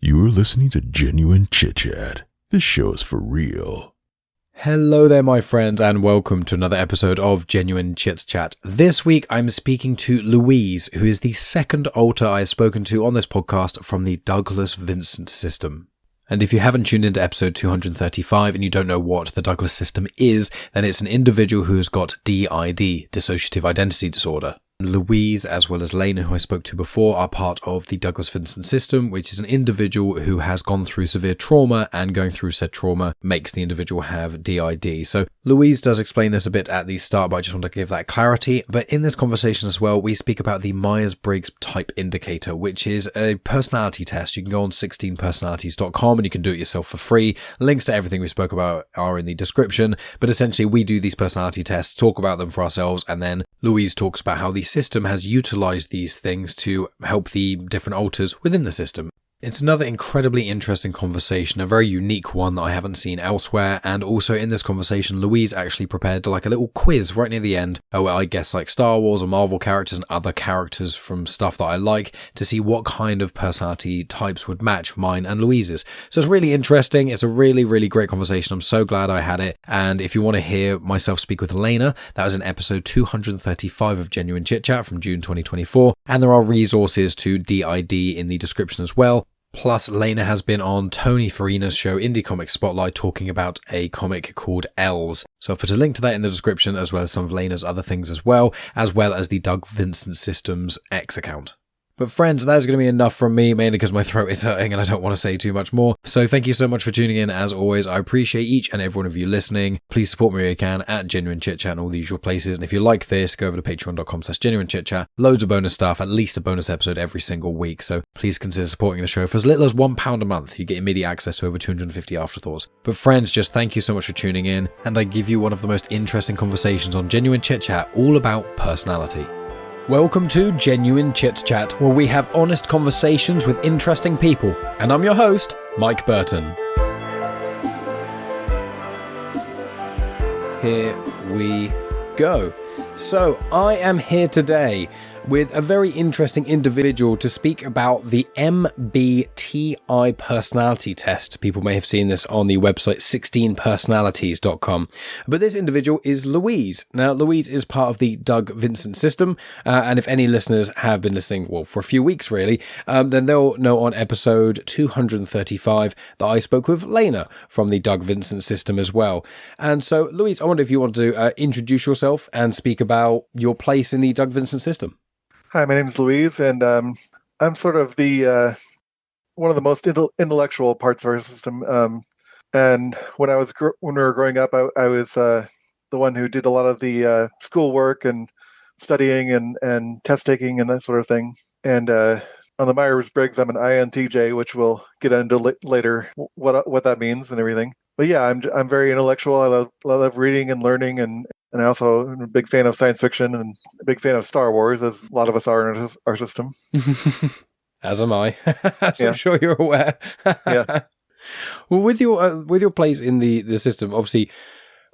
You are listening to Genuine Chit-Chat. This show is for real. Hello there, my friends, and welcome to another episode of Genuine Chit-Chat. This week, I'm speaking to Louise, who is the second alter I have spoken to on this podcast from the Doug Vincent System. And if you haven't tuned into episode 235 and you don't know what the Douglas system is, then it's an individual who has got DID, Dissociative Identity Disorder. Louise, as well as Lena, who I spoke to before, are part of the Doug Vincent System, which is an individual who has gone through severe trauma, and going through said trauma makes the individual have DID. So Louise does explain this a bit at the start, but I just want to give that clarity. But in this conversation as well, we speak about the Myers-Briggs Type Indicator, which is a personality test. You can go on 16personalities.com and you can do it yourself for free. Links to everything we spoke about are in the description. But essentially, we do these personality tests, talk about them for ourselves, and then Louise talks about how the system has utilized these things to help the different alters within the system. It's another incredibly interesting conversation, a very unique one that I haven't seen elsewhere, and also in this conversation, Louise actually prepared like a little quiz right near the end, where I guess like Star Wars or Marvel characters and other characters from stuff that I like, to see what kind of personality types would match mine and Louise's. So it's really interesting. It's a really, really great conversation. I'm so glad I had it. And if you want to hear myself speak with Elena, that was in episode 235 of Genuine Chit Chat from June 2024. And there are resources to DID in the description as well. Plus, Lena has been on Tony Farina's show Indie Comic Spotlight talking about a comic called L's. So I've put a link to that in the description, as well as some of Lena's other things as well as the Doug Vincent System's X account. But friends, that is going to be enough from me, mainly because my throat is hurting and I don't want to say too much more. So thank you so much for tuning in. As always, I appreciate each and every one of you listening. Please support me where you can at Genuine Chit Chat and all the usual places. And if you like this, go over to patreon.com/Genuine Chit Chat. Loads of bonus stuff, at least a bonus episode every single week. So please consider supporting the show for as little as £1 a month. You get immediate access to over 250 afterthoughts. But friends, just thank you so much for tuning in. And I give you one of the most interesting conversations on Genuine Chit Chat, all about personality. Welcome to Genuine Chit-Chat, where we have honest conversations with interesting people. And I'm your host, Mike Burton. Here we go. So, I am here today with a very interesting individual to speak about the MBTI Personality Test. People may have seen this on the website 16personalities.com. But this individual is Louise. Now, Louise is part of the Doug Vincent System, and if any listeners have been listening, well, for a few weeks really, then they'll know on episode 235 that I spoke with Lena from the Doug Vincent System as well. And so, Louise, I wonder if you want to introduce yourself and speak about your place in the Doug Vincent System. Hi, my name is Louise, and I'm sort of the one of the most intellectual parts of our system. And when we were growing up, I was the one who did a lot of the schoolwork and studying and test taking and that sort of thing. And on the Myers-Briggs, I'm an INTJ, which we'll get into later what that means and everything. But yeah, I'm very intellectual. I love reading and learning, and I also am a big fan of science fiction and a big fan of Star Wars, as a lot of us are in our system. As am I, as I'm sure you're aware. Yeah. Well, with your place in the system, obviously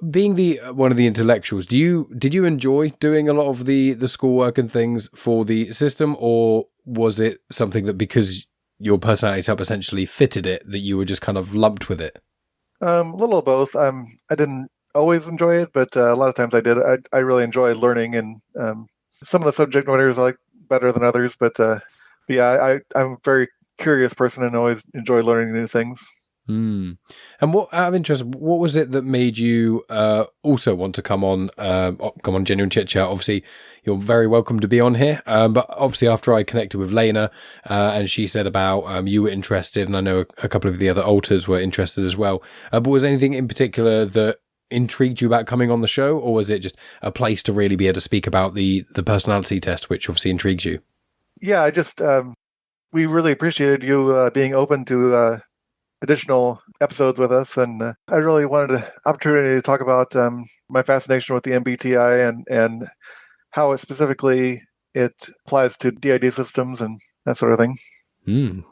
being one of the intellectuals, did you enjoy doing a lot of the schoolwork and things for the system, or was it something that because your personality type essentially fitted it, that you were just kind of lumped with it? A little of both. I didn't always enjoy it, but a lot of times I did. I really enjoy learning, and some of the subject matters I like better than others. But yeah, I'm a very curious person and always enjoy learning new things. And what, out of interest, what was it that made you also want to come on Genuine Chit Chat? Obviously, you're very welcome to be on here. But obviously, after I connected with Lena, and she said about you were interested, and I know a couple of the other alters were interested as well. But was anything in particular that intrigued you about coming on the show, or was it just a place to really be able to speak about the personality test, which obviously intrigues you? Yeah, I just we really appreciated you being open to additional episodes with us, and I really wanted an opportunity to talk about my fascination with the MBTI and how it specifically applies to DID systems and that sort of thing.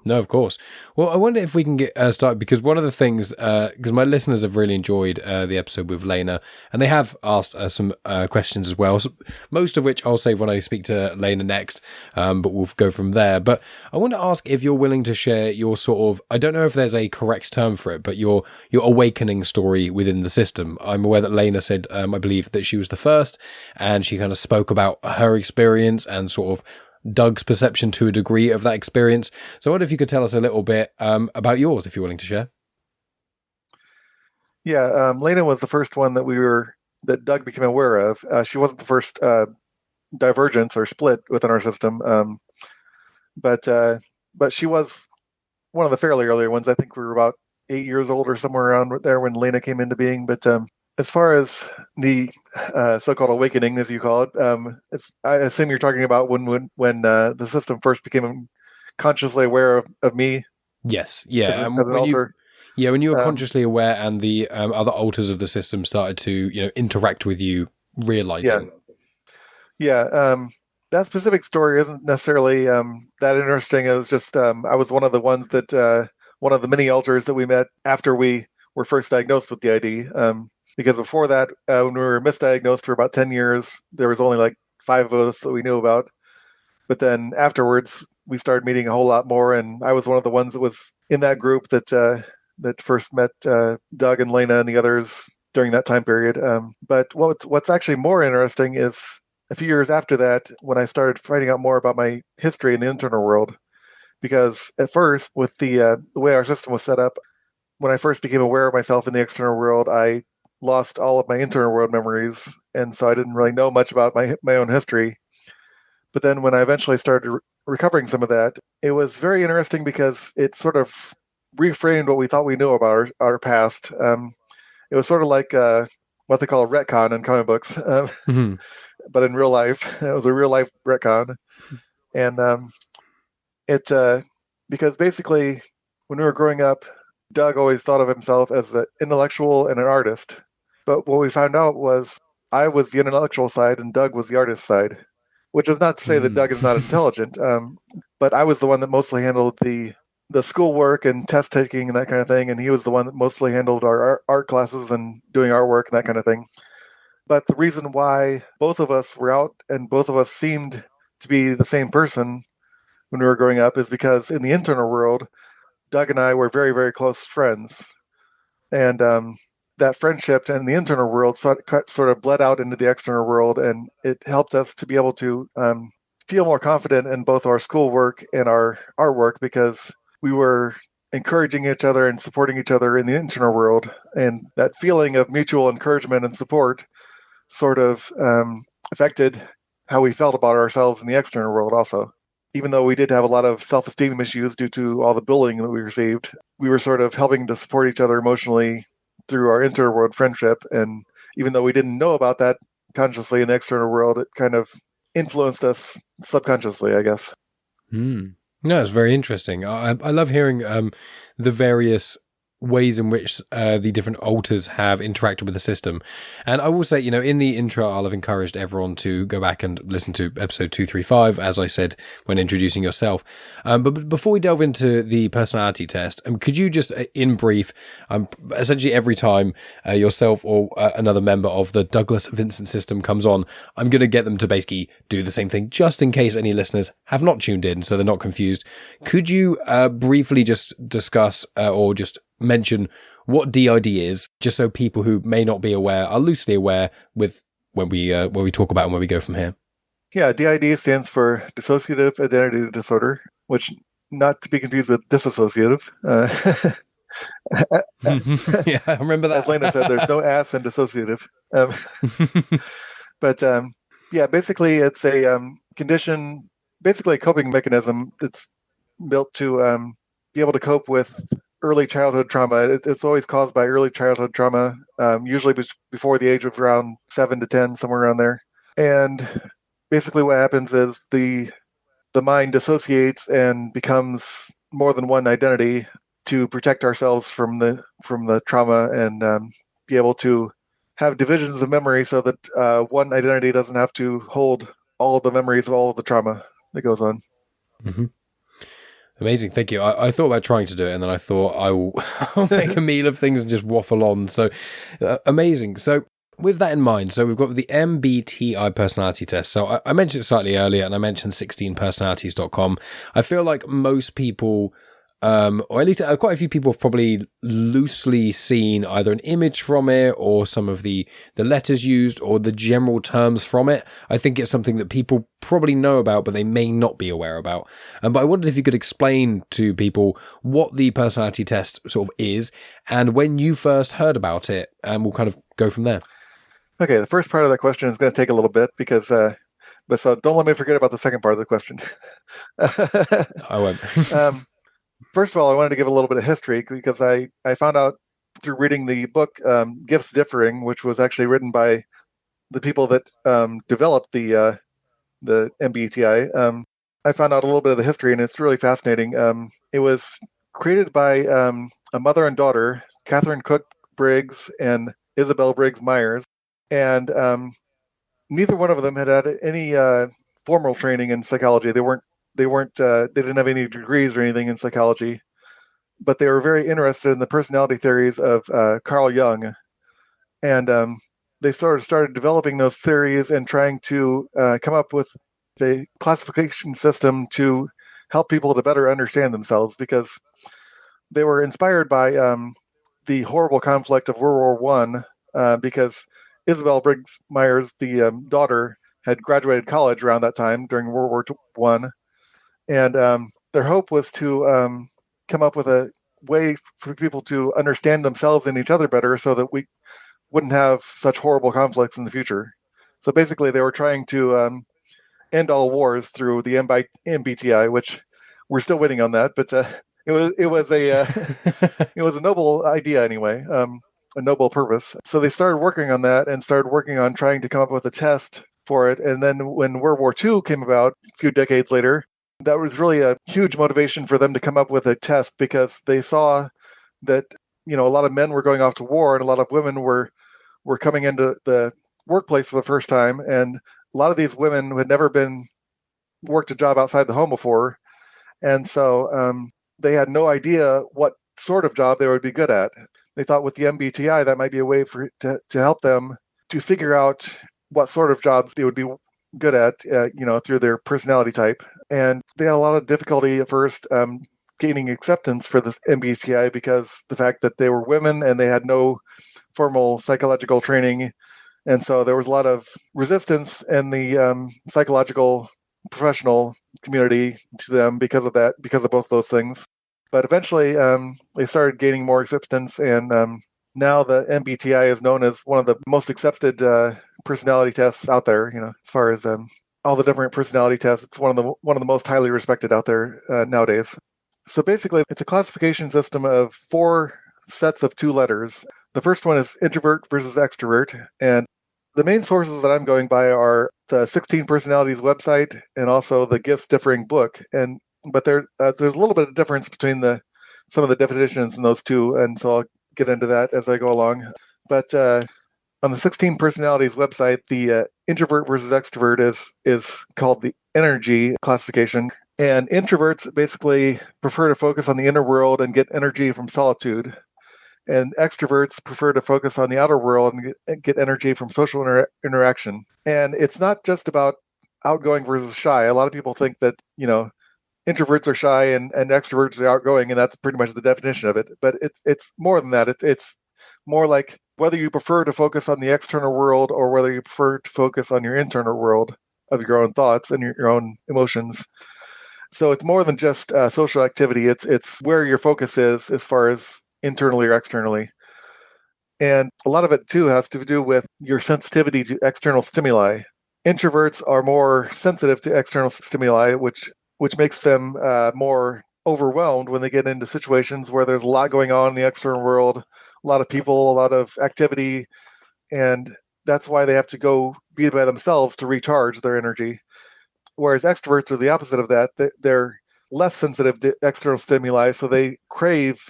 No, of course. Well, I wonder if we can get started, because one of the things, because my listeners have really enjoyed the episode with Lena, and they have asked some questions as well, so most of which I'll save when I speak to Lena next, but we'll go from there. But I want to ask if you're willing to share your sort of, I don't know if there's a correct term for it, but your awakening story within the system. I'm aware that Lena said, I believe, that she was the first, and she kind of spoke about her experience and sort of Doug's perception to a degree of that experience. So I wonder if you could tell us a little bit about yours, if you're willing to share. Yeah, Lena was the first one that Doug became aware of. She wasn't the first divergence or split within our system, but she was one of the fairly earlier ones. I think we were about 8 years old or somewhere around there when Lena came into being. But as far as the so-called awakening, as you call it, I assume you're talking about when the system first became consciously aware of me. Yes, yeah, as an alter. When you were consciously aware, and the other alters of the system started to interact with you, realizing. Yeah. That specific story isn't necessarily that interesting. It was just I was one of the ones that one of the many alters that we met after we were first diagnosed with the ID. Because before that, when we were misdiagnosed for about 10 years, there was only like 5 of us that we knew about. But then afterwards, we started meeting a whole lot more, and I was one of the ones that was in that group that first met Doug and Lena and the others during that time period. But what's actually more interesting is a few years after that, when I started finding out more about my history in the internal world. Because at first, with the way our system was set up, when I first became aware of myself in the external world, I lost all of my internal world memories, and so I didn't really know much about my own history. But then when I eventually started recovering some of that, it was very interesting because it sort of reframed what we thought we knew about our past. It was sort of like what they call a retcon in comic books, but in real life, it was a real life retcon. And because basically when we were growing up, Doug always thought of himself as an intellectual and an artist. But what we found out was I was the intellectual side and Doug was the artist side, which is not to say that Doug is not intelligent, but I was the one that mostly handled the schoolwork and test taking and that kind of thing, and he was the one that mostly handled our art classes and doing artwork and that kind of thing. But the reason why both of us were out and both of us seemed to be the same person when we were growing up is because in the internal world, Doug and I were very, very close friends. And that friendship in the internal world sort of bled out into the external world, and it helped us to be able to feel more confident in both our schoolwork and our artwork because we were encouraging each other and supporting each other in the internal world. And that feeling of mutual encouragement and support sort of affected how we felt about ourselves in the external world also. Even though we did have a lot of self-esteem issues due to all the bullying that we received, we were sort of helping to support each other emotionally through our internal world friendship. And even though we didn't know about that consciously in the external world, it kind of influenced us subconsciously, I guess. No, it's very interesting. I love hearing the various ways in which the different alters have interacted with the system. And I will say, in the intro, I'll have encouraged everyone to go back and listen to episode 235, as I said when introducing yourself. But before we delve into the personality test, could you just, in brief, essentially every time yourself or another member of the Douglas Vincent System comes on, I'm going to get them to basically do the same thing, just in case any listeners have not tuned in, so they're not confused. Could you briefly just discuss or just mention what DID is, just so people who may not be aware are loosely aware with when we talk about and where we go from here? Yeah, DID stands for Dissociative Identity Disorder, which not to be confused with dissociative. Yeah, I remember that. As Lena said, there's no S in dissociative. But basically it's a condition, basically a coping mechanism that's built to be able to cope with early childhood trauma. It's always caused by early childhood trauma, usually before the age of around 7 to 10, somewhere around there. And basically what happens is the mind dissociates and becomes more than one identity to protect ourselves from the trauma and be able to have divisions of memory so that one identity doesn't have to hold all of the memories of all of the trauma that goes on. Mm-hmm. Amazing. Thank you. I thought about trying to do it, and then I thought I'll make a meal of things and just waffle on. So amazing. So with that in mind, so we've got the MBTI Personality Test. So I mentioned it slightly earlier, and I mentioned 16personalities.com. I feel like most people, or at least quite a few people, have probably loosely seen either an image from it or some of the letters used or the general terms from it. I think it's something that people probably know about, but they may not be aware about. But I wondered if you could explain to people what the personality test sort of is and when you first heard about it, and we'll kind of go from there. Okay, the first part of that question is going to take a little bit because, but so don't let me forget about the second part of the question. I won't. First of all, I wanted to give a little bit of history because I found out through reading the book Gifts Differing, which was actually written by the people that developed the MBTI. I found out a little bit of the history, and it's really fascinating. It was created by a mother and daughter, Catherine Cook Briggs and Isabel Briggs Myers, and neither one of them had any formal training in psychology. They didn't have any degrees or anything in psychology, but they were very interested in the personality theories of Carl Jung, and they sort of started developing those theories and trying to come up with the classification system to help people to better understand themselves, because they were inspired by the horrible conflict of World War One, because Isabel Briggs Myers, the daughter, had graduated college around that time during World War One, and their hope was to come up with a way for people to understand themselves and each other better, so that we wouldn't have such horrible conflicts in the future. So basically, they were trying to end all wars through the MBTI, which we're still waiting on that, but it was a noble idea anyway. A noble purpose. So they started working on that and started working on trying to come up with a test for it. And then when World War II came about a few decades later, that was really a huge motivation for them to come up with a test, because they saw that, a lot of men were going off to war and a lot of women were coming into the workplace for the first time. And a lot of these women who had never worked a job outside the home before. And so they had no idea what sort of job they would be good at. They thought with the MBTI, that might be a way to help them to figure out what sort of jobs they would be good at, through their personality type. And they had a lot of difficulty at first gaining acceptance for this MBTI, because the fact that they were women and they had no formal psychological training. And so there was a lot of resistance in the psychological professional community to them because of that, because of both those things. But eventually, they started gaining more acceptance, and now the MBTI is known as one of the most accepted personality tests out there. As far as all the different personality tests, it's one of the most highly respected out there nowadays. So basically, it's a classification system of 4 sets of 2 letters. The first one is introvert versus extrovert, and the main sources that I'm going by are the 16 Personalities website and also the Gifts Differing book. But there's a little bit of difference between some of the definitions in those two, and so I'll get into that as I go along. But on the 16 Personalities website, the introvert versus extrovert is called the energy classification. And introverts basically prefer to focus on the inner world and get energy from solitude. And extroverts prefer to focus on the outer world and get energy from social interaction. And it's not just about outgoing versus shy. A lot of people think that, introverts are shy and extroverts are outgoing, and that's pretty much the definition of it. But it's more than that. It's more like whether you prefer to focus on the external world or whether you prefer to focus on your internal world of your own thoughts and your own emotions. So it's more than just social activity. It's where your focus is as far as internally or externally. And a lot of it, too, has to do with your sensitivity to external stimuli. Introverts are more sensitive to external stimuli, which makes them more overwhelmed when they get into situations where there's a lot going on in the external world, a lot of people, a lot of activity, and that's why they have to go be by themselves to recharge their energy. Whereas extroverts are the opposite of that. They're less sensitive to external stimuli, so they crave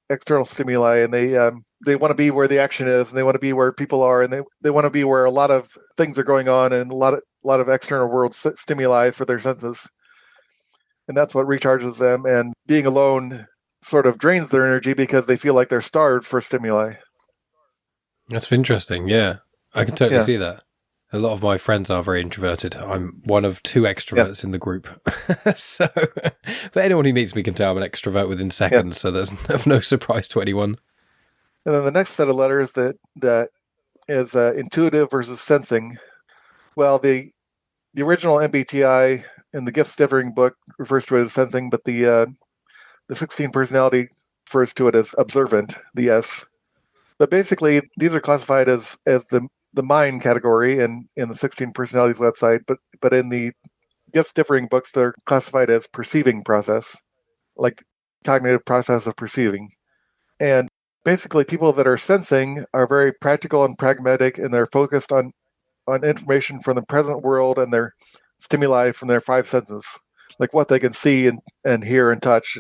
external stimuli, and they want to be where the action is, and they want to be where people are, and they want to be where a lot of things are going on, and a lot of external world stimuli for their senses. and that's what recharges them. And being alone sort of drains their energy because they feel like they're starved for stimuli. That's interesting. Yeah, I can totally Yeah. see that. A lot of my friends are very introverted. I'm one of two extroverts in the group. So, but anyone who meets me can tell I'm an extrovert within seconds. So there's of no surprise to anyone. And then the next set of letters that is intuitive versus sensing. Well, the original MBTI in the Gifts Differing book refers to it as sensing, but the 16 personality refers to it as observant, the S. But basically, these are classified as the mind category in the 16 personalities website, but in the Gifts Differing books, they're classified as perceiving process, like cognitive process of perceiving. And basically, people that are sensing are very practical and pragmatic, and they're focused on information from the present world and their stimuli from their five senses, like what they can see and hear and touch.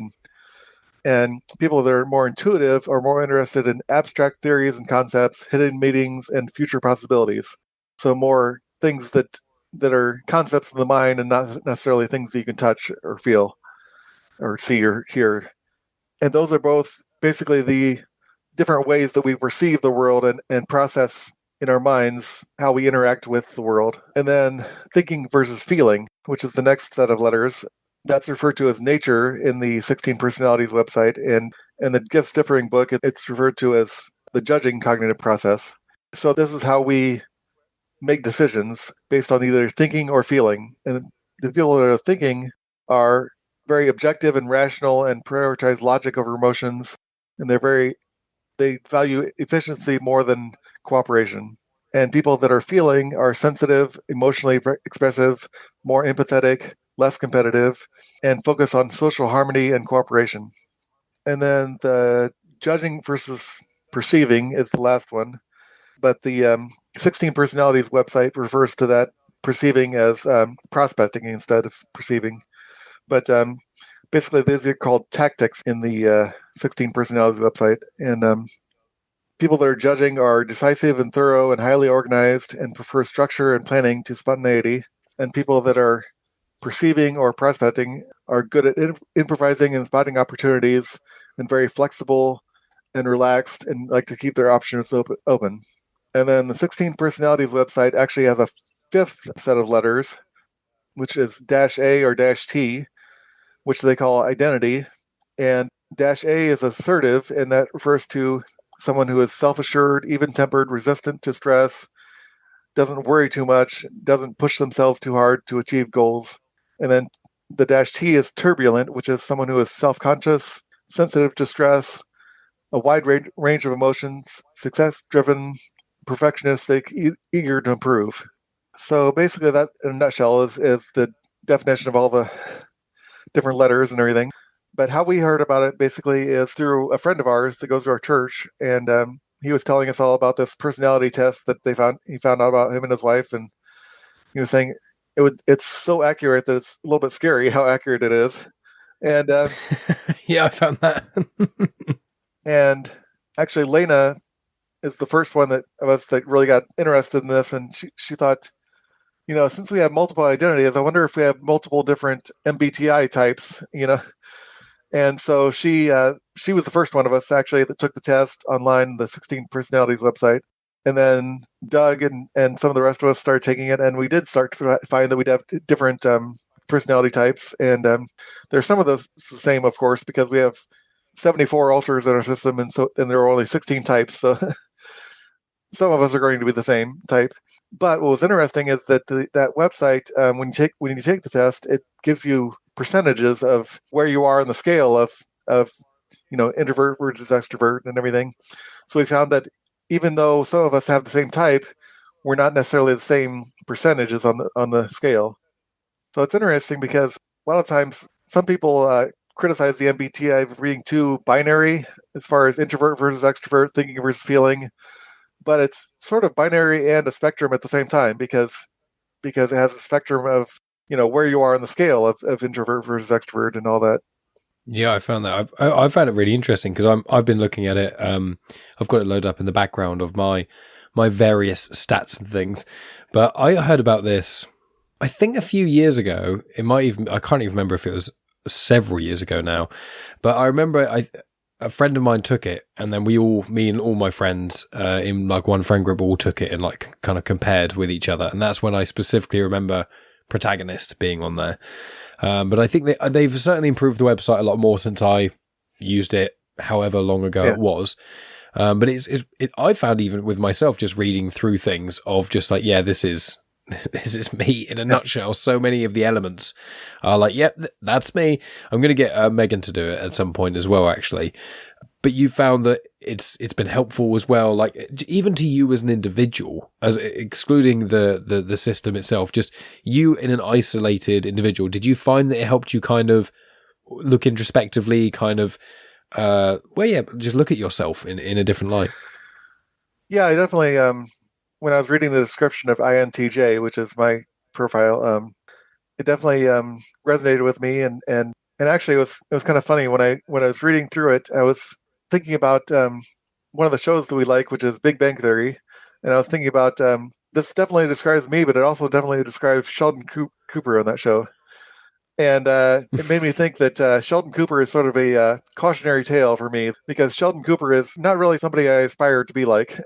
And people that are more intuitive are more interested in abstract theories and concepts, hidden meanings, and future possibilities. So more things that are concepts of the mind and not necessarily things that you can touch or feel or see or hear. And those are both basically the different ways that we perceive the world and process in our minds how we interact with the world. And then thinking versus feeling, which is the next set of letters, that's referred to as nature in the 16 Personalities website. And in the Gifts Differing book, it's referred to as the judging cognitive process. So this is how we make decisions based on either thinking or feeling. And the people that are thinking are very objective and rational and prioritize logic over emotions. And they value efficiency more than cooperation. And people that are feeling are sensitive, emotionally expressive, more empathetic, less competitive, and focus on social harmony and cooperation. And then the judging versus perceiving is the last one. But the 16 Personalities website refers to that perceiving as prospecting instead of perceiving. But basically, these are called tactics in the 16 Personalities website. And people that are judging are decisive and thorough and highly organized and prefer structure and planning to spontaneity. And people that are perceiving or prospecting are good at improvising and spotting opportunities and very flexible and relaxed and like to keep their options open. And then the 16 Personalities website actually has a fifth set of letters, which is -A or -T, which they call identity. And -A is assertive, and that refers to someone who is self-assured, even-tempered, resistant to stress, doesn't worry too much, doesn't push themselves too hard to achieve goals. And then the -T is turbulent, which is someone who is self-conscious, sensitive to stress, a wide range of emotions, success-driven, perfectionistic, eager to improve. So basically that, in a nutshell, is the definition of all the different letters and everything. But how we heard about it basically is through a friend of ours that goes to our church, and he was telling us all about this personality test that he found out about him and his wife, and he was saying it's so accurate that it's a little bit scary how accurate it is. And yeah, I found that. and actually, Lena is the first one of us that really got interested in this, and she thought, since we have multiple identities, I wonder if we have multiple different MBTI types, And so she was the first one of us actually that took the test online, the 16 Personalities website. And then Doug and some of the rest of us started taking it, and we did start to find that we'd have different personality types. And there's some of those the same, of course, because we have 74 alters in our system, and there are only 16 types. So some of us are going to be the same type. But what was interesting is that that website, when you take the test, it gives you percentages of where you are on the scale of introvert versus extrovert and everything. So we found that even though some of us have the same type, we're not necessarily the same percentages on the scale. So it's interesting because a lot of times some people criticize the MBTI for being too binary as far as introvert versus extrovert, thinking versus feeling. But it's sort of binary and a spectrum at the same time because it has a spectrum of where you are on the scale of introvert versus extrovert and all that. Yeah, I found that. I found it really interesting because I've been looking at it. I've got it loaded up in the background of my various stats and things. But I heard about this, I think a few years ago. I can't even remember if it was several years ago now. But I remember a friend of mine took it, and then me and all my friends in like one friend group all took it and like kind of compared with each other. And that's when I specifically remember Protagonist being on there. But I think they've certainly improved the website a lot more since I used it, however long ago it was. But I found even with myself just reading through things of just like, yeah, this is me in a nutshell. So many of the elements are like, yep, that's me. I'm going to get Megan to do it at some point as well, actually. But you found that it's been helpful as well, like even to you as an individual, as excluding the system itself, just you in an isolated individual. Did you find that it helped you kind of look introspectively, kind of, just look at yourself in a different light? Yeah, I definitely, when I was reading the description of INTJ, which is my profile, it definitely resonated with me, and actually it was kind of funny when I was reading through it. I was thinking about one of the shows that we like, which is Big Bang Theory, and I was thinking about this definitely describes me, but it also definitely describes Sheldon Cooper on that show, and it made me think that Sheldon Cooper is sort of a cautionary tale for me, because Sheldon Cooper is not really somebody I aspire to be like.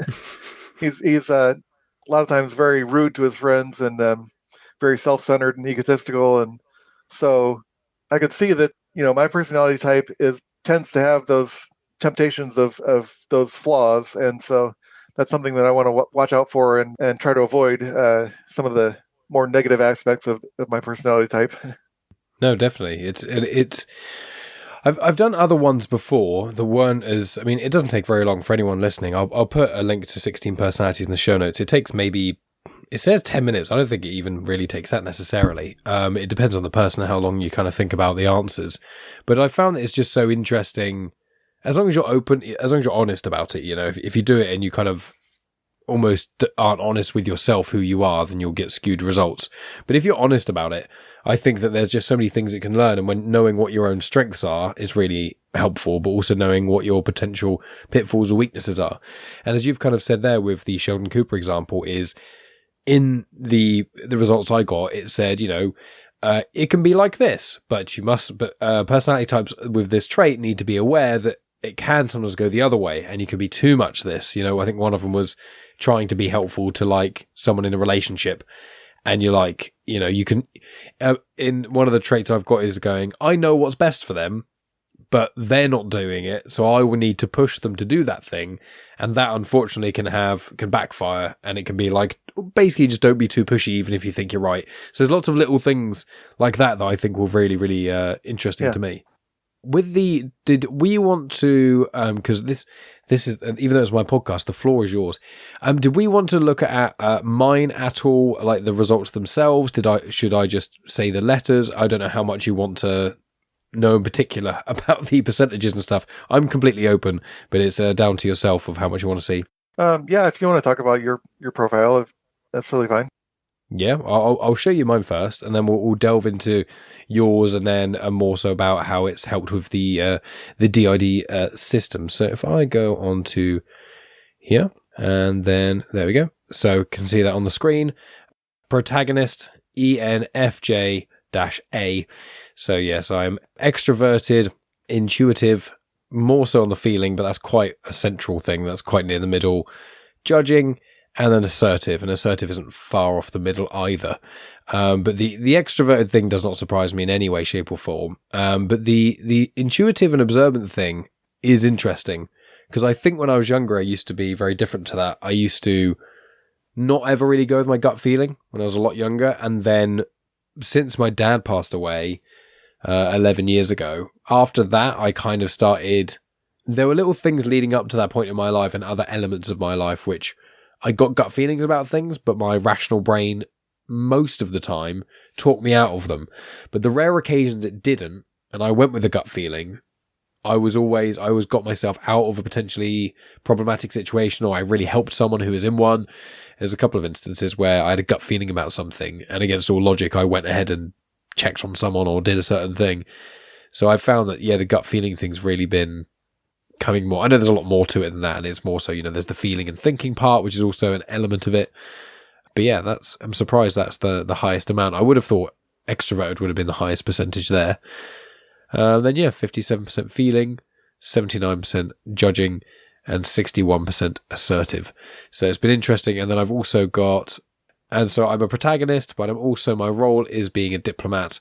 He's a lot of times very rude to his friends and very self-centered and egotistical, and so I could see that my personality type tends to have those temptations of those flaws, and so that's something that I want to watch out for and try to avoid some of the more negative aspects of my personality type. No, definitely. I've done other ones before that weren't as, I mean, it doesn't take very long for anyone listening. I'll put a link to 16 personalities in the show notes. It takes it says 10 minutes. I don't think it even really takes that necessarily. It depends on the person and how long you kind of think about the answers. But I found that it's just so interesting. As long as you're open, as long as you're honest about it, if you do it and you kind of almost aren't honest with yourself who you are, then you'll get skewed results. But if you're honest about it, I think that there's just so many things it can learn, and when knowing what your own strengths are is really helpful, but also knowing what your potential pitfalls or weaknesses are. And as you've kind of said there with the Sheldon Cooper example, is in the results I got, it said, it can be like this, but personality types with this trait need to be aware that it can sometimes go the other way, and you can be too much this. I think one of them was trying to be helpful to like someone in a relationship, and you're like, you can, in one of the traits I've got is going, I know what's best for them, but they're not doing it, so I will need to push them to do that thing, and that unfortunately can backfire, and it can be like, basically just don't be too pushy even if you think you're right. So there's lots of little things like that I think were really, really interesting to me. Did we want to, because this is, even though it's my podcast, the floor is yours. Did we want to look at mine at all, like the results themselves? Should I just say the letters? I don't know how much you want to know in particular about the percentages and stuff. I'm completely open, but it's down to yourself of how much you want to see. Yeah, if you want to talk about your profile, that's totally fine. Yeah, I'll show you mine first, and then we'll delve into yours, and then more so about how it's helped with the DID system. So if I go on to here, and then there we go. So you can see that on the screen. Protagonist, ENFJ-A. So yes, I'm extroverted, intuitive, more so on the feeling, but that's quite a central thing. That's quite near the middle. Judging, and then assertive, and assertive isn't far off the middle either. But the extroverted thing does not surprise me in any way, shape, or form. But the intuitive and observant thing is interesting, because I think when I was younger, I used to be very different to that. I used to not ever really go with my gut feeling when I was a lot younger, and then since my dad passed away 11 years ago, after that, I kind of started... There were little things leading up to that point in my life and other elements of my life which I got gut feelings about things, but my rational brain, most of the time, talked me out of them. But the rare occasions it didn't, and I went with a gut feeling, I always got myself out of a potentially problematic situation, or I really helped someone who was in one. There's a couple of instances where I had a gut feeling about something, and against all logic, I went ahead and checked on someone or did a certain thing. So I found that, the gut feeling thing's really been coming more. I know there's a lot more to it than that, and it's more so, there's the feeling and thinking part, which is also an element of it. But yeah, I'm surprised that's the highest amount. I would have thought extroverted would have been the highest percentage there. Then 57% feeling, 79% judging, and 61% assertive. So it's been interesting. And then I've also got, and so I'm a protagonist, but I'm also, my role is being a diplomat.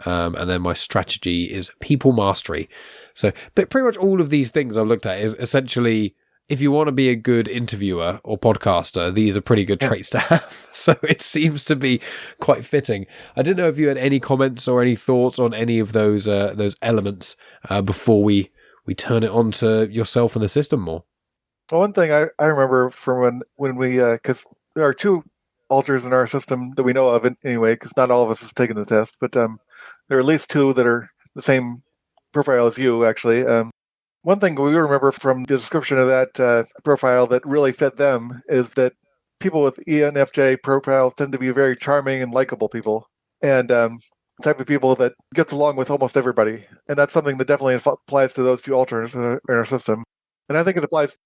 And then my strategy is people mastery. So, but pretty much all of these things I've looked at is essentially, if you want to be a good interviewer or podcaster, these are pretty good traits to have. So it seems to be quite fitting. I didn't know if you had any comments or any thoughts on any of those elements before we turn it on to yourself and the system more. Well, one thing I remember from when we, because there are two alters in our system that we know of anyway, because not all of us has taken the test, but there are at least two that are the same profile as you, actually. One thing we remember from the description of that profile that really fit them is that people with ENFJ profile tend to be very charming and likable people, and type of people that gets along with almost everybody. And that's something that definitely applies to those two alternatives in our system. And I think it applies.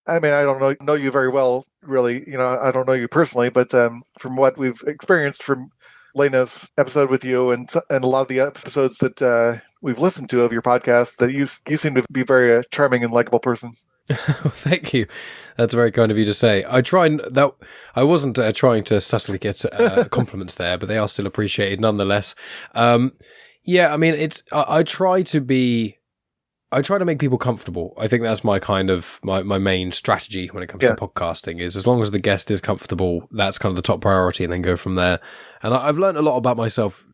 I mean, I don't know you very well, really. I don't know you personally, but from what we've experienced from Lena's episode with you and a lot of the episodes that we've listened to of your podcast, that you seem to be very charming and likable person. Thank you. That's very kind of you to say. I wasn't trying to subtly get compliments there, but they are still appreciated nonetheless. I mean, I try to make people comfortable. I think that's my kind of my main strategy when it comes to podcasting, is as long as the guest is comfortable, that's kind of the top priority, and then go from there. And I've learned a lot about myself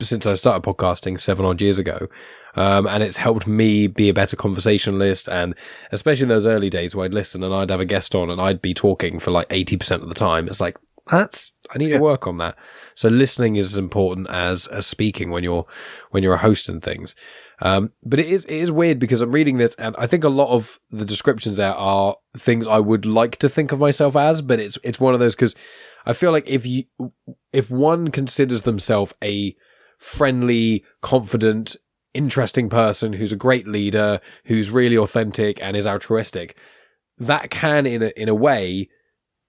since I started podcasting 7 odd years ago. And it's helped me be a better conversationalist. And especially in those early days where I'd listen and I'd have a guest on and I'd be talking for like 80% of the time. It's like, I need to work on that. So listening is as important as speaking when you're a host and things. But it is weird because I'm reading this and I think a lot of the descriptions there are things I would like to think of myself as, but it's one of those, because I feel like if one considers themselves a friendly, confident, interesting person who's a great leader, who's really authentic and is altruistic, that can in a way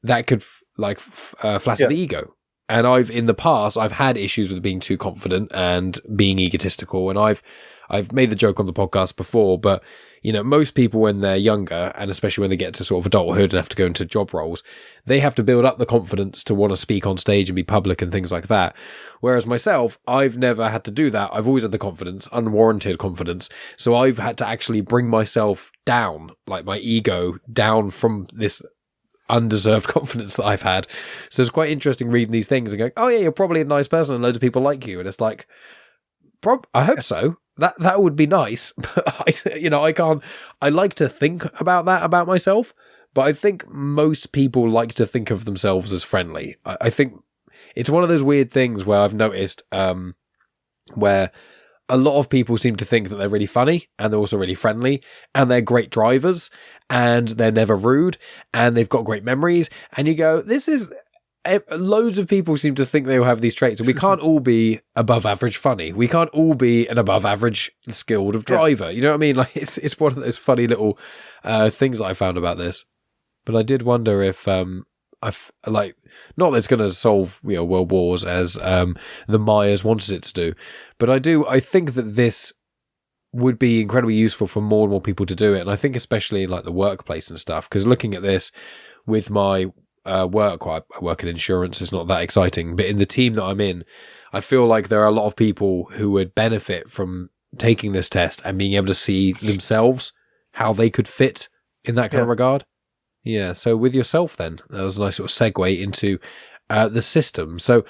that could flatter the ego. And in the past I've had issues with being too confident and being egotistical, and I've made the joke on the podcast before, but most people when they're younger, and especially when they get to sort of adulthood and have to go into job roles, they have to build up the confidence to want to speak on stage and be public and things like that. Whereas myself, I've never had to do that. I've always had the confidence, unwarranted confidence. So I've had to actually bring myself down, like my ego down from this undeserved confidence that I've had. So it's quite interesting reading these things and going, oh yeah, you're probably a nice person and loads of people like you. And it's like, I hope so. That would be nice, but I can't. I like to think about that about myself, but I think most people like to think of themselves as friendly. I think it's one of those weird things where I've noticed where a lot of people seem to think that they're really funny and they're also really friendly and they're great drivers and they're never rude and they've got great memories. And you go, loads of people seem to think they will have these traits, and we can't all be above average funny. We can't all be an above average skilled driver. You know what I mean? Like it's one of those funny little things that I found about this. But I did wonder if not that it's going to solve world wars as the Myers wanted it to do, but I think that this would be incredibly useful for more and more people to do it. And I think especially in like the workplace and stuff, because looking at this with my work, I work in insurance, it's not that exciting, but in the team that I'm in, I feel like there are a lot of people who would benefit from taking this test and being able to see themselves, how they could fit in that kind of regard. Yeah, so with yourself then, that was a nice sort of segue into the system. So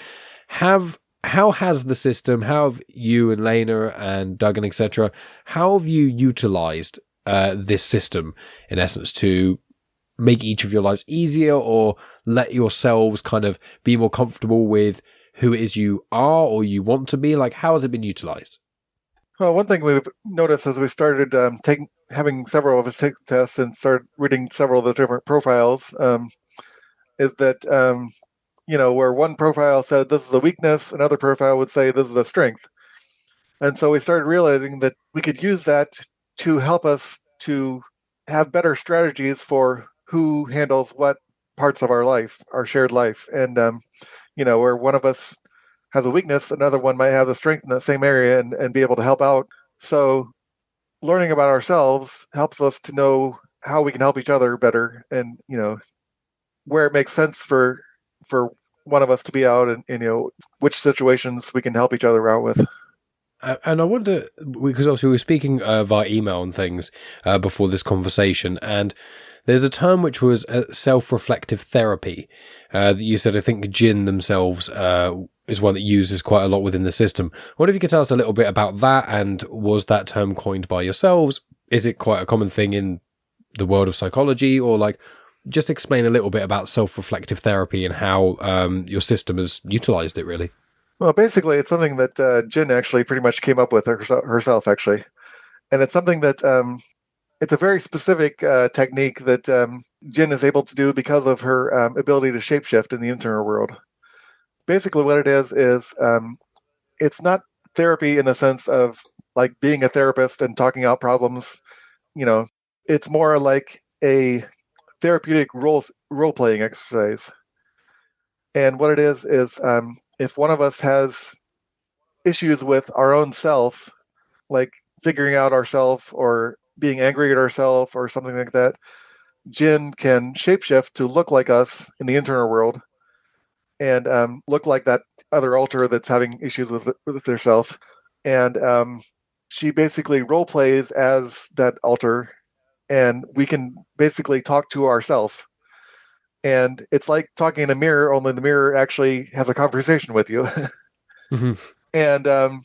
how has the system, how have you and Lena and Doug and etc., how have you utilized this system in essence to make each of your lives easier, or let yourselves kind of be more comfortable with who it is you are or you want to be? Like, how has it been utilized? Well, one thing we've noticed as we started having several of us take tests and started reading several of the different profiles is that, where one profile said this is a weakness, another profile would say this is a strength. And so we started realizing that we could use that to help us to have better strategies for who handles what parts of our life, our shared life. And, where one of us has a weakness, another one might have the strength in that same area and be able to help out So learning about ourselves helps us to know how we can help each other better, and where it makes sense for one of us to be out, and which situations we can help each other out with. And I wonder, because obviously we were speaking via email and things before this conversation, and there's a term which was self-reflective therapy that you said, I think Jinn themselves is one that uses quite a lot within the system. What if you could tell us a little bit about that, and was that term coined by yourselves? Is it quite a common thing in the world of psychology, or like, just explain a little bit about self-reflective therapy and how your system has utilized it, really? Well, basically, it's something that Jinn actually pretty much came up with herself, actually. And it's something that it's a very specific technique that Jinn is able to do because of her ability to shapeshift in the internal world. Basically, what it is it's not therapy in the sense of like being a therapist and talking out problems. It's more like a therapeutic role-playing exercise. And what it is if one of us has issues with our own self, like figuring out ourself or being angry at ourselves or something like that, Jinn can shapeshift to look like us in the internal world and look like that other alter that's having issues with herself. And she basically role plays as that alter, and we can basically talk to ourselves. And it's like talking in a mirror, only the mirror actually has a conversation with you. Mm-hmm. And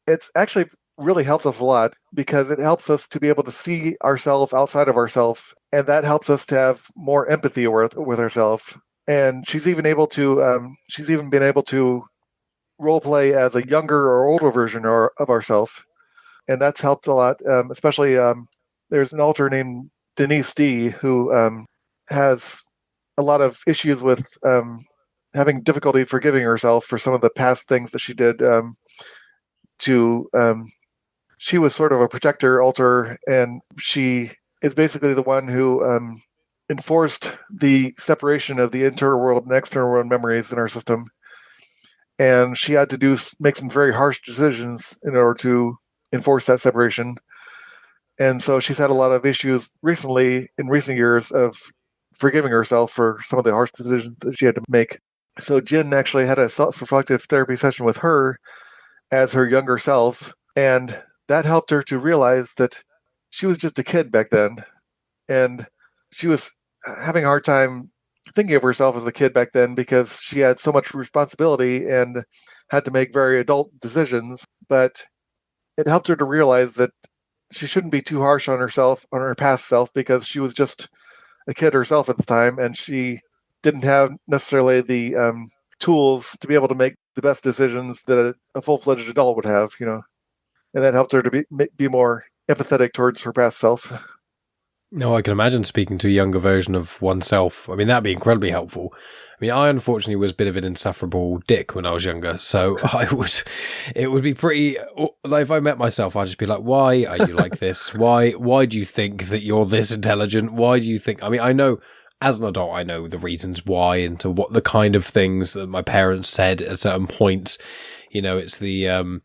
it's actually really helped us a lot because it helps us to be able to see ourselves outside of ourselves, and that helps us to have more empathy with ourselves. And she's even been able to role play as a younger or older version of ourselves, and that's helped a lot. Especially there's an alter named Denise D who has a lot of issues with having difficulty forgiving herself for some of the past things that she did. She was sort of a protector alter, and she is basically the one who enforced the separation of the internal world and external world memories in our system. And she had to make some very harsh decisions in order to enforce that separation. And so she's had a lot of issues in recent years of forgiving herself for some of the harsh decisions that she had to make. So Jinn actually had a self-reflective therapy session with her as her younger self, and that helped her to realize that she was just a kid back then, and she was having a hard time thinking of herself as a kid back then because she had so much responsibility and had to make very adult decisions. But it helped her to realize that she shouldn't be too harsh on herself, on her past self, because she was just a kid herself at the time, and she didn't have necessarily the tools to be able to make the best decisions that a full-fledged adult would have, and that helped her to be more empathetic towards her past self. No, I can imagine speaking to a younger version of oneself. I mean, that'd be incredibly helpful. I mean, I unfortunately was a bit of an insufferable dick when I was younger, so it would be pretty, like, if I met myself, I'd just be like, why are you like this? Why do you think that you're this intelligent? Why do you think, I mean, I know, as an adult, I know the reasons why and to what the kind of things that my parents said at certain points. It's the,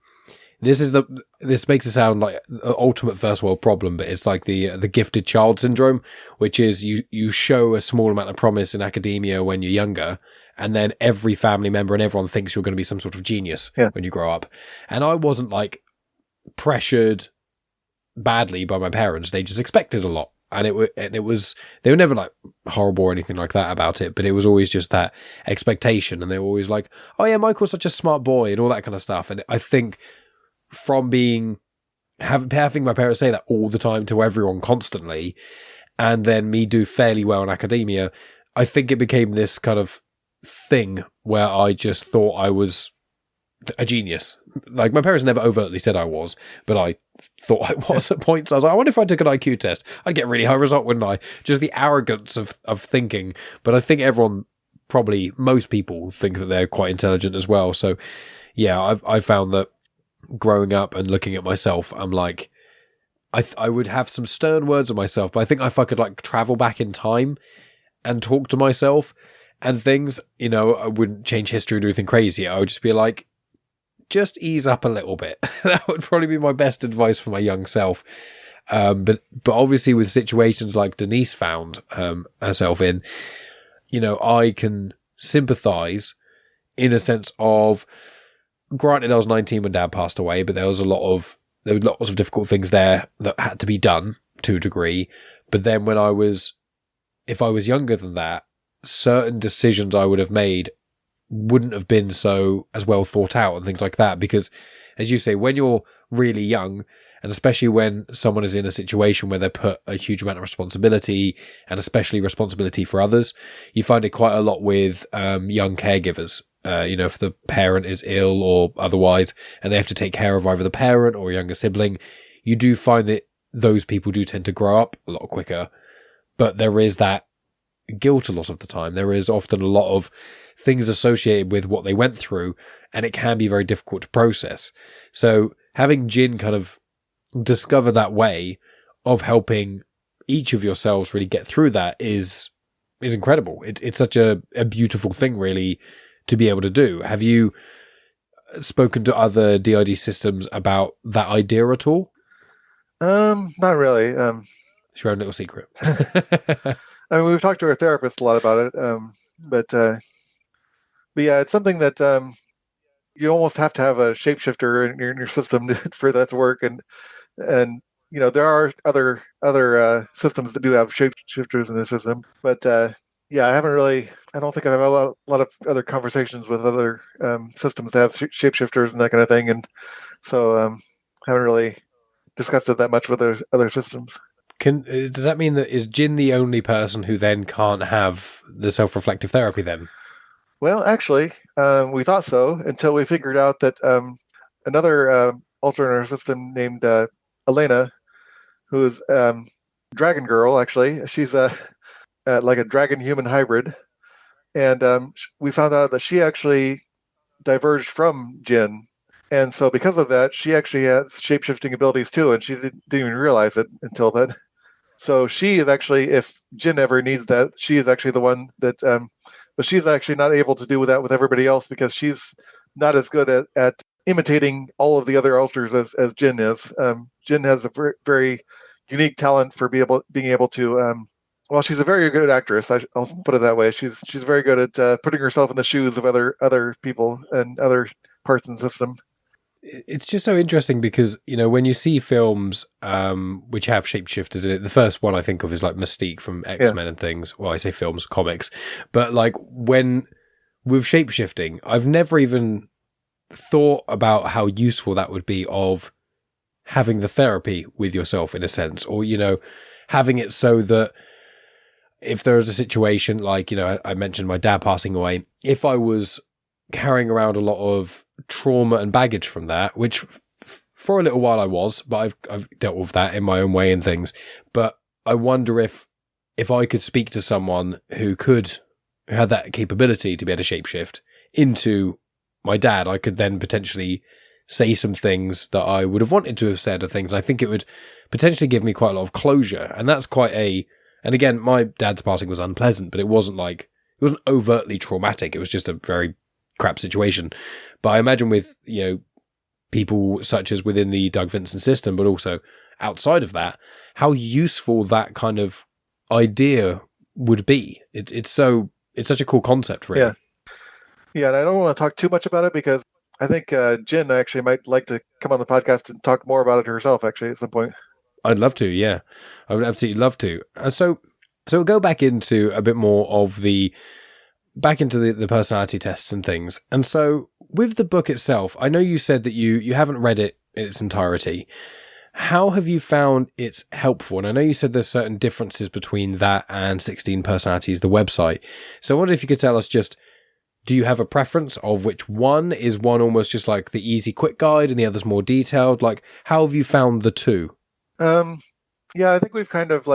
this makes it sound like an ultimate first world problem, but it's like the gifted child syndrome, which is you show a small amount of promise in academia when you're younger, and then every family member and everyone thinks you're going to be some sort of genius when you grow up. And I wasn't like pressured badly by my parents; they just expected a lot, and it was they were never like horrible or anything like that about it, but it was always just that expectation, and they were always like, "Oh yeah, Michael's such a smart boy," and all that kind of stuff. And I think from having my parents say that all the time to everyone constantly, and then me do fairly well in academia, I think it became this kind of thing where I just thought I was a genius. Like, my parents never overtly said I was, but I thought I was at points. I was like, I wonder if I took an IQ test, I'd get a really high result, wouldn't I? Just the arrogance of thinking. But I think probably most people think that they're quite intelligent as well. So yeah, I found that growing up and looking at myself, I'm like, I would have some stern words of myself, but I think if I could like travel back in time and talk to myself and things, I wouldn't change history or do anything crazy. I would just be like, just ease up a little bit. That would probably be my best advice for my young self. But obviously with situations like Denise found herself in, I can sympathize in a sense of, granted I was 19 when Dad passed away, but there were lots of difficult things there that had to be done to a degree. But then if I was younger than that, certain decisions I would have made wouldn't have been so as well thought out and things like that. Because as you say, when you're really young, and especially when someone is in a situation where they put a huge amount of responsibility, and especially responsibility for others, you find it quite a lot with young caregivers. If the parent is ill or otherwise, and they have to take care of either the parent or a younger sibling, you do find that those people do tend to grow up a lot quicker. But there is that guilt a lot of the time. There is often a lot of things associated with what they went through, and it can be very difficult to process. So having Jin kind of discover that way of helping each of yourselves really get through that is incredible. It's such a beautiful thing, really, to be able to do. Have you spoken to other DID systems about that idea at all? Not really. It's your own little secret. I mean, we've talked to our therapist a lot about it, but yeah, it's something that you almost have to have a shapeshifter in your system for that to work, and there are other systems that do have shapeshifters in the system, but yeah, I don't think I've had a lot of other conversations with other systems that have shapeshifters and that kind of thing, and so haven't really discussed it that much with other systems. Does that mean that is Jin the only person who then can't have the self-reflective therapy then? Well, actually, we thought so until we figured out that another alternate system named Elena, who is Dragon Girl, actually, she's like a dragon-human hybrid, and we found out that she actually diverged from Jin. And so because of that, she actually has shape-shifting abilities too, and she didn't even realize it until then. So she is actually, if Jin ever needs that, she is actually the one that, but she's actually not able to do that with everybody else because she's not as good at imitating all of the other alters as Jin is. Jin has a very, very unique talent for being able to, well, she's a very good actress. I'll put it that way. She's very good at putting herself in the shoes of other people and other parts in the system. It's just so interesting because, when you see films which have shapeshifters in it, the first one I think of is like Mystique from X-Men and things. Well, I say films, comics. But like with shapeshifting, I've never even thought about how useful that would be of having the therapy with yourself in a sense, or, having it so that if there's a situation like, I mentioned my dad passing away, if I was carrying around a lot of trauma and baggage from that, which for a little while I was, but I've dealt with that in my own way and things. But I wonder if I could speak to someone who had that capability to be able to shapeshift into my dad, I could then potentially say some things that I would have wanted to have said, or things. I think it would potentially give me quite a lot of closure. And that's and again, my dad's passing was unpleasant, but it wasn't overtly traumatic. It was just a very crap situation. But I imagine with, people such as within the Doug Vincent system, but also outside of that, how useful that kind of idea would be. It's such a cool concept, really. Yeah, and I don't want to talk too much about it because I think Jen actually might like to come on the podcast and talk more about it herself, actually, at some point. I'd love to, yeah. I would absolutely love to. So we'll go back into a bit more of the personality tests and things. And so with the book itself, I know you said that you haven't read it in its entirety. How have you found it's helpful? And I know you said there's certain differences between that and 16 Personalities, the website. So I wonder if you could tell us just, do you have a preference of which one? Is one almost just like the easy quick guide and the other's more detailed? Like, how have you found the two? Yeah, I think we've kind of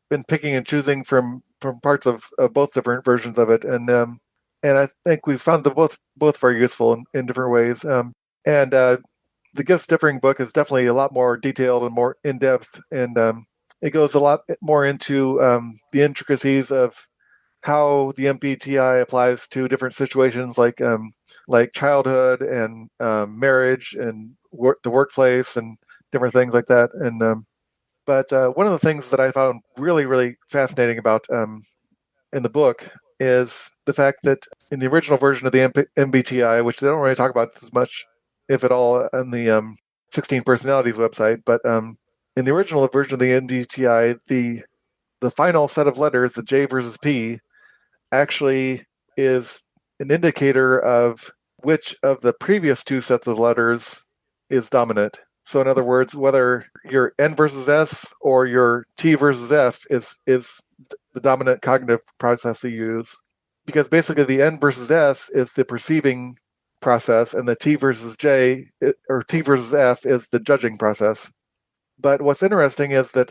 been picking and choosing from parts of both different versions of it, and I think we've found them both very useful in different ways. And the Gifts Differing book is definitely a lot more detailed and more in depth, and it goes a lot more into the intricacies of how the MBTI applies to different situations, like like childhood and marriage and the workplace and different things like that. And but one of the things that I found really, really fascinating about in the book is the fact that in the original version of the MBTI, which they don't really talk about as much, if at all, on the 16 Personalities website, but in the original version of the MBTI, the final set of letters, the J versus P, actually is an indicator of which of the previous two sets of letters is dominant. So in other words, whether your N versus S or your T versus F is the dominant cognitive process you use. Because basically the N versus S is the perceiving process and the T versus J or T versus F is the judging process. But what's interesting is that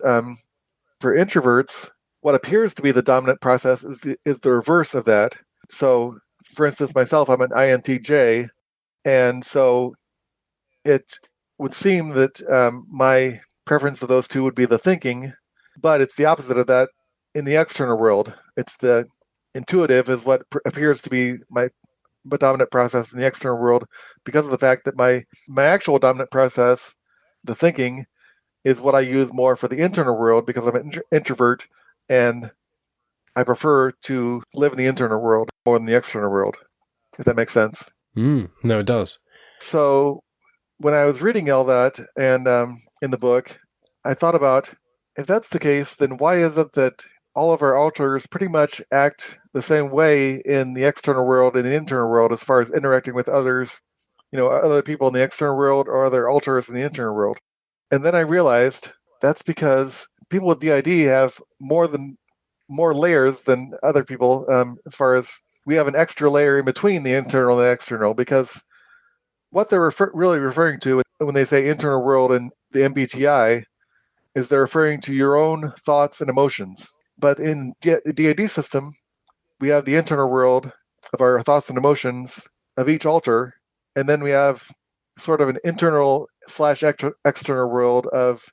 for introverts, what appears to be the dominant process is the reverse of that. So, for instance, myself, I'm an INTJ, and so it would seem that my preference of those two would be the thinking, but it's the opposite of that in the external world. It's the intuitive is what appears to be my dominant process in the external world because of the fact that my actual dominant process, the thinking, is what I use more for the internal world because I'm an introvert and I prefer to live in the internal world more than the external world, if that makes sense. No, it does. So when I was reading all that and in the book, I thought about if that's the case, then why is it that all of our alters pretty much act the same way in the external world and the internal world as far as interacting with others, other people in the external world or other alters in the internal world? And then I realized that's because people with DID have more layers than other people, as far as we have an extra layer in between the internal and the external, because what they're really referring to when they say internal world and the MBTI is they're referring to your own thoughts and emotions. But in the DID system, we have the internal world of our thoughts and emotions of each alter, and then we have sort of an internal / external world of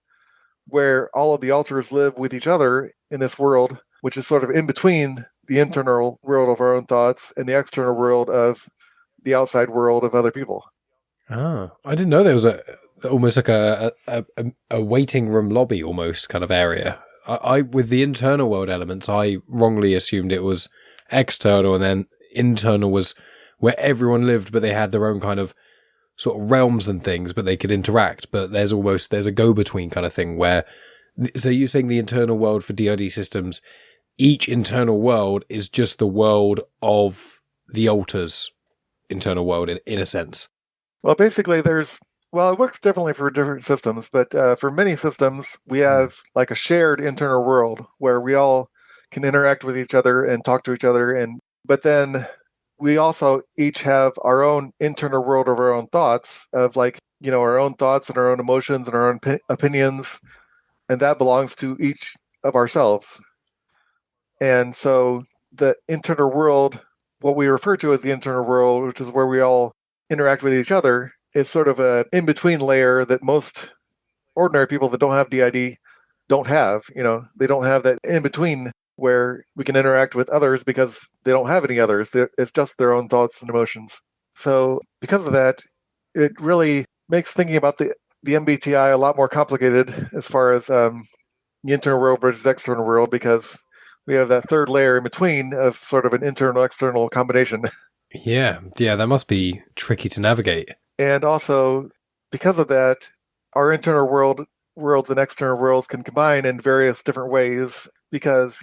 where all of the alters live with each other in this world, which is sort of in between the internal world of our own thoughts and the external world of the outside world of other people. Ah, I didn't know there was almost like a waiting room lobby almost kind of area. I with the internal world elements, I wrongly assumed it was external, and then internal was where everyone lived, but they had their own kind of sort of realms and things, but they could interact. But there's a go-between kind of thing where, so you're saying the internal world for DID systems, each internal world is just the world of the alter's internal world in a sense. Well, basically it works differently for different systems, but for many systems, we have like a shared internal world where we all can interact with each other and talk to each other. But then we also each have our own internal world of our own thoughts of our own thoughts and our own emotions and our own opinions. And that belongs to each of ourselves. And so the internal world, what we refer to as the internal world, which is where we all interact with each other, is sort of an in-between layer that most ordinary people that don't have DID don't have. They don't have that in-between where we can interact with others because they don't have any others. It's just their own thoughts and emotions. So because of that, it really makes thinking about the MBTI a lot more complicated as far as the internal world versus external world, because we have that third layer in between of sort of an internal-external combination. Yeah, that must be tricky to navigate. And also, because of that, our internal worlds and external worlds can combine in various different ways because,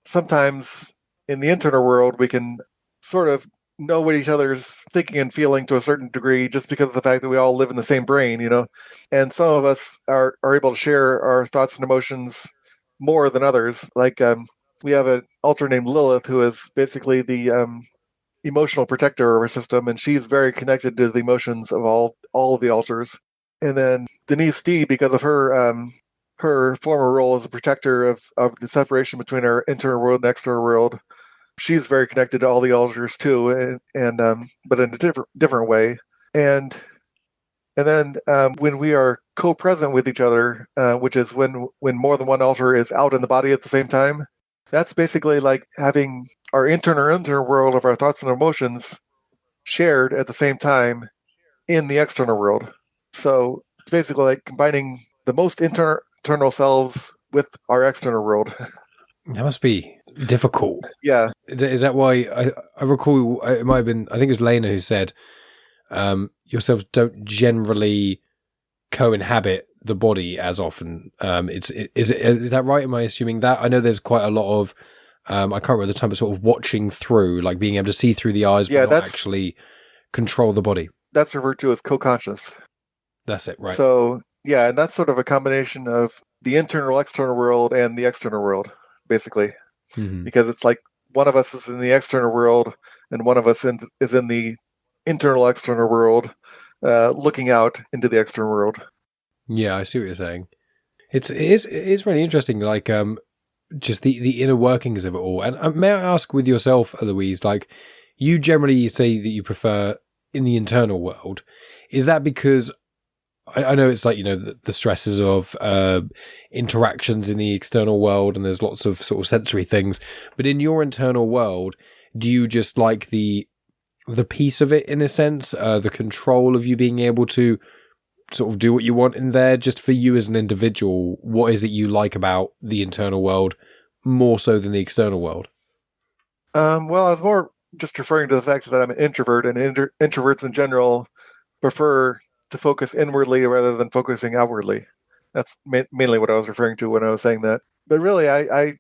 sometimes in the internal world, we can sort of know what each other's thinking and feeling to a certain degree just because of the fact that we all live in the same brain, and some of us are able to share our thoughts and emotions more than others. Like we have an alter named Lilith who is basically the emotional protector of our system, and she's very connected to the emotions of all of the alters. And then Denise D, because of her former role as a protector of the separation between our internal world and external world, she's very connected to all the alters too, and but in a different way. And then when we are co-present with each other, which is when more than one alter is out in the body at the same time, that's basically like having our internal world of our thoughts and emotions shared at the same time in the external world. So it's basically like combining the most internal selves with our external world. That must be difficult. Yeah. Is that why I recall it might have been, I think it was Lena who said, yourselves don't generally co-inhabit the body as often. Is that right? Am I assuming that? I know there's quite a lot of, I can't remember the time, but sort of watching through, like being able to see through the eyes, but not actually control the body. That's referred to as co-conscious. That's it, right? So, yeah, and that's sort of a combination of the internal, external world and the external world, basically. Mm-hmm. Because it's like one of us is in the external world and one of us is in the internal, external world, looking out into the external world. Yeah, I see what you're saying. It is really interesting, like just the inner workings of it all. And may I ask with yourself, Louise, like you generally say that you prefer in the internal world. Is that because I know it's like, the stresses of interactions in the external world and there's lots of sort of sensory things, but in your internal world, do you just like the piece of it in a sense, the control of you being able to sort of do what you want in there? Just for you as an individual, what is it you like about the internal world more so than the external world? Well, I was more just referring to the fact that I'm an introvert, and introverts in general prefer to focus inwardly rather than focusing outwardly. That's mainly what I was referring to when I was saying that. But really, I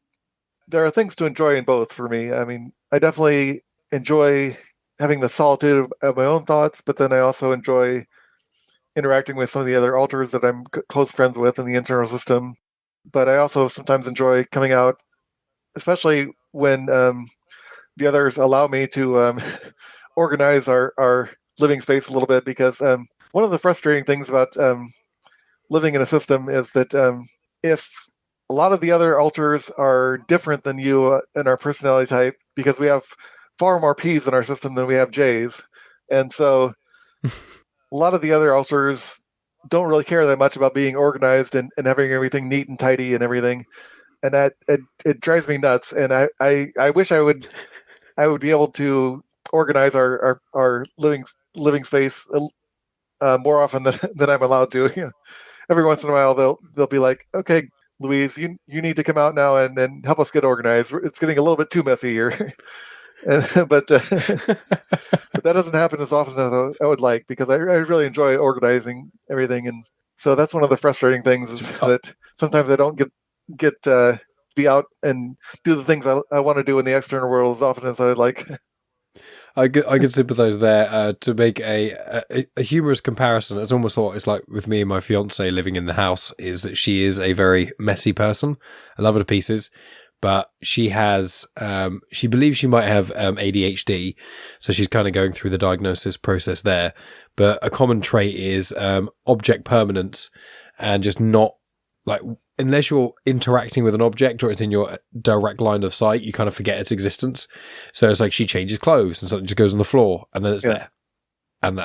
there are things to enjoy in both for me. I mean, I definitely enjoy having the solitude of my own thoughts, but then I also enjoy interacting with some of the other alters that I'm close friends with in the internal system. But I also sometimes enjoy coming out, especially when the others allow me to organize our living space a little bit, because one of the frustrating things about living in a system is that if a lot of the other alters are different than you in our personality type, because we have far more P's in our system than we have J's. And so a lot of the other alters don't really care that much about being organized and having everything neat and tidy and everything. And that it drives me nuts. And I wish I would be able to organize our living space more often than I'm allowed to. Every once in a while they'll be like, okay, Louise, you need to come out now and help us get organized. It's getting a little bit too messy here. But that doesn't happen as often as I would like, because I really enjoy organizing everything, and so that's one of the frustrating things is that sometimes I don't get to be out and do the things I want to do in the external world as often as I'd like. I could sympathise there. To make a humorous comparison, it's almost what it's like with me and my fiance living in the house, is that she is a very messy person. I love her to pieces, but she has, she believes she might have ADHD, so she's kind of going through the diagnosis process there. But a common trait is object permanence, and just not, like, unless you're interacting with an object or it's in your direct line of sight, you kind of forget its existence. So it's like she changes clothes and something just goes on the floor and then it's there. And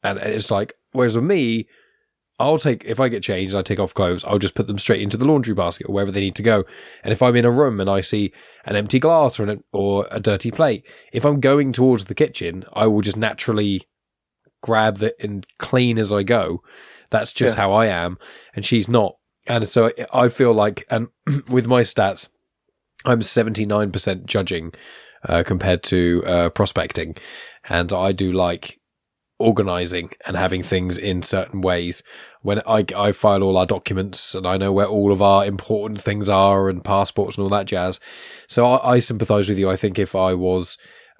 it's like, whereas with me, if I get changed and I take off clothes, I'll just put them straight into the laundry basket or wherever they need to go. And if I'm in a room and I see an empty glass or a dirty plate, if I'm going towards the kitchen, I will just naturally grab that and clean as I go. That's just how I am. And she's not. And so I feel like, and with my stats, I'm 79% judging compared to prospecting. And I do like organizing and having things in certain ways. When I file all our documents and I know where all of our important things are and passports and all that jazz. So I sympathize with you. I think if I was,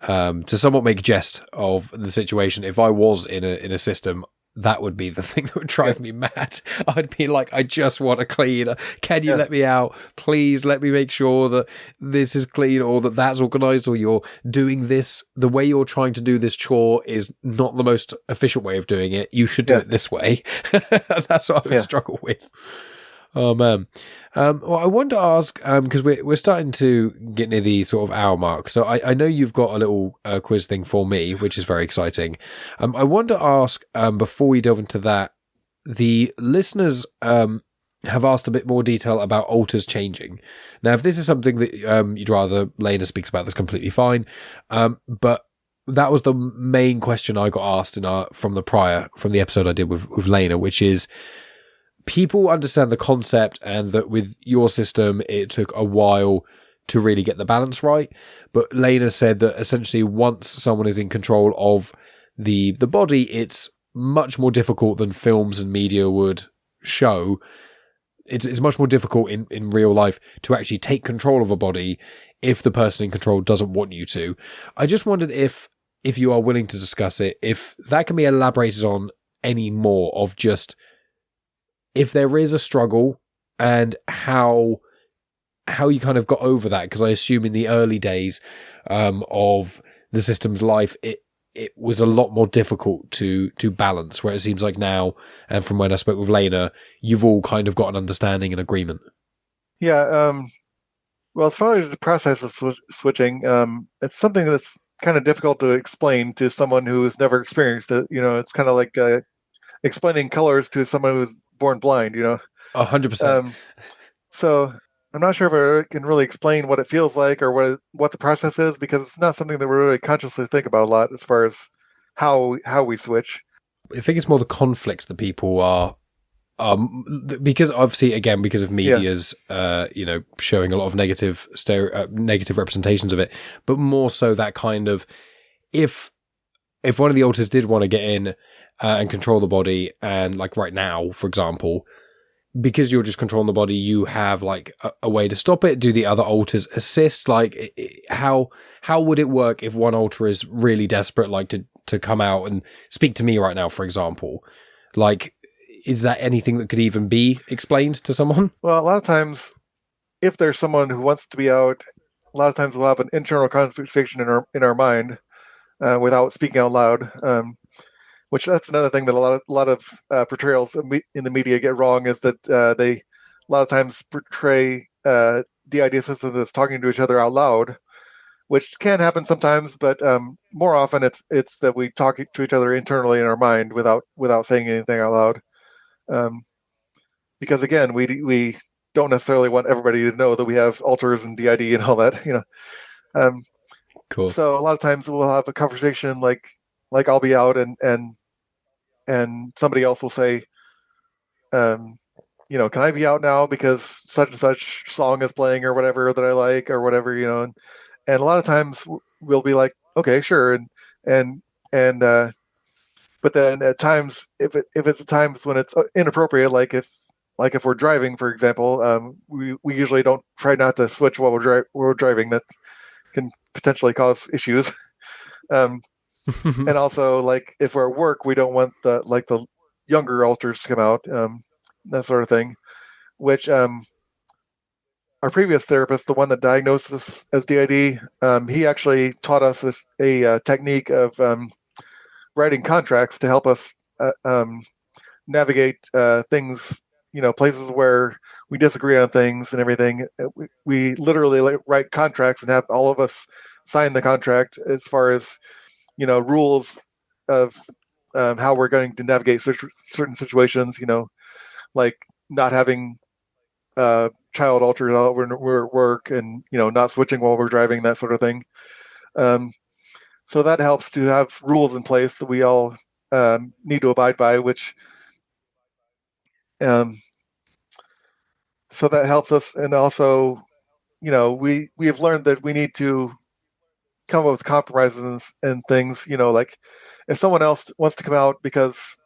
to somewhat make jest of the situation, if I was in a system, that would be the thing that would drive me mad. I'd be like, I just want to clean. Can you let me out? Please let me make sure that this is clean or that that's organized, or you're doing this. The way you're trying to do this chore is not the most efficient way of doing it. You should do it this way. That's what I would struggle with. Oh, man. Well, I wanted to ask, because we're starting to get near the sort of hour mark. So I know you've got a little quiz thing for me, which is very exciting. I wanted to ask, before we delve into that, the listeners have asked a bit more detail about alters changing. Now, if this is something that you'd rather Lena speaks about, that's completely fine. But that was the main question I got asked from the episode I did with Lena, which is, people understand the concept and that with your system, it took a while to really get the balance right. But Lena said that essentially once someone is in control of the body, it's much more difficult than films and media would show. It's much more difficult in real life to actually take control of a body if the person in control doesn't want you to. I just wondered if you are willing to discuss it, if that can be elaborated on any more, of just if there is a struggle and how you kind of got over that. Because I assume in the early days of the system's life, it was a lot more difficult to balance, where it seems like now, and from when I spoke with Lena, you've all kind of got an understanding and agreement. Yeah. Well, as far as the process of switching, it's something that's kind of difficult to explain to someone who's never experienced it. It's kind of like explaining colors to someone who's born blind. 100%. So I'm not sure if I can really explain what it feels like or what the process is, because it's not something that we really consciously think about a lot as far as how we switch. I think it's more the conflict that people are, because obviously, again, because of media's, showing a lot of negative representations of it, but more so that kind of, if one of the alters did want to get in and control the body, and like right now, for example, because you're just controlling the body, you have like a way to stop it. Do the other alters assist? Like, how would it work if one alter is really desperate, like to come out and speak to me right now, for example? Like, is that anything that could even be explained to someone? Well, a lot of times, if there's someone who wants to be out, a lot of times we'll have an internal conversation in our mind without speaking out loud. Which that's another thing that a lot of portrayals in the media get wrong, is that they a lot of times portray the idea system as talking to each other out loud, which can happen sometimes, but more often it's that we talk to each other internally in our mind without saying anything out loud. Because again, we don't necessarily want everybody to know that we have alters and DID and all that, Cool. So a lot of times we'll have a conversation like I'll be out and somebody else will say, can I be out now because such and such song is playing or whatever that I like or whatever, and a lot of times we'll be like, okay, sure, and but then at times, if it's at times when it's inappropriate, like if we're driving, for example, we usually don't try not to switch while we're driving. That can potentially cause issues. And also, like if we're at work, we don't want the younger alters to come out, that sort of thing. Which our previous therapist, the one that diagnosed us as DID, he actually taught us a technique of writing contracts to help us navigate things, places where we disagree on things and everything. We literally write contracts and have all of us sign the contract as far as rules of how we're going to navigate certain situations, like not having child alters out when we're at work, and not switching while we're driving, that sort of thing. So that helps to have rules in place that we all need to abide by, which so that helps us. And also, we have learned that we need to come up with compromises and things, like if someone else wants to come out because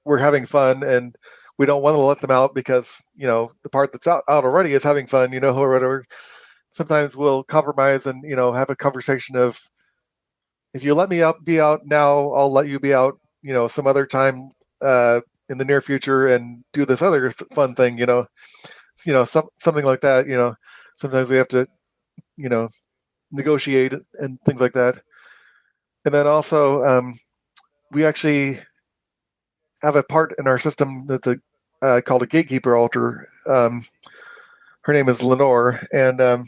we're having fun and we don't want to let them out because, the part that's out already is having fun, or whatever. Sometimes we'll compromise and, have a conversation of, if you let me be out now, I'll let you be out, some other time in the near future and do this other fun thing, something like that. Sometimes we have to, negotiate and things like that. And then also, we actually have a part in our system that's called a gatekeeper alter. Her name is Lenore, and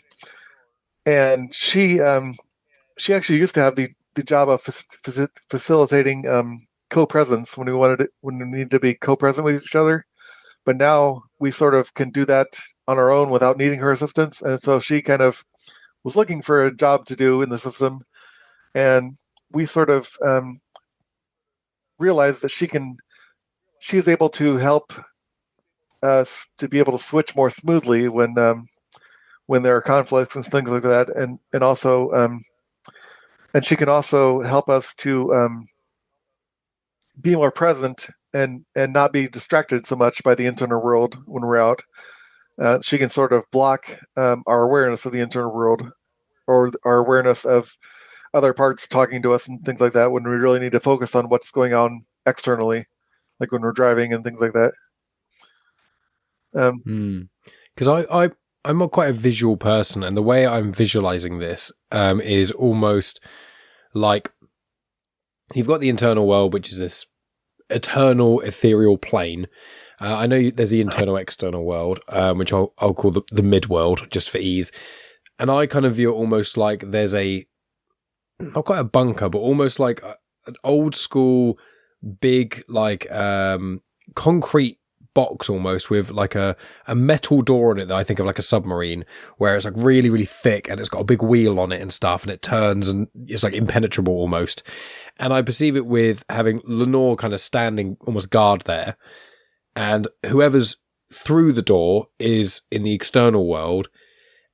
she actually used to have the job of facilitating co-presence when we needed to be co-present with each other. But now we sort of can do that on our own without needing her assistance. And so she kind of was looking for a job to do in the system, and we sort of realized that she's able to help us to be able to switch more smoothly when there are conflicts and things like that, and also and she can also help us to be more present and not be distracted so much by the internal world when we're out. She can sort of block our awareness of the internal world or our awareness of other parts talking to us and things like that when we really need to focus on what's going on externally, like when we're driving and things like that. Because I'm quite a visual person, and the way I'm visualizing this is almost like you've got the internal world, which is this eternal, ethereal plane. I know there's the internal, external world, which I'll call the mid-world, just for ease. And I kind of view it almost like there's not quite a bunker, but almost like an old school, big, like concrete box almost with like a metal door on it that I think of like a submarine, where it's like really, really thick and it's got a big wheel on it and stuff, and it turns and it's like impenetrable almost. And I perceive it with having Lenore kind of standing almost guard there, and whoever's through the door is in the external world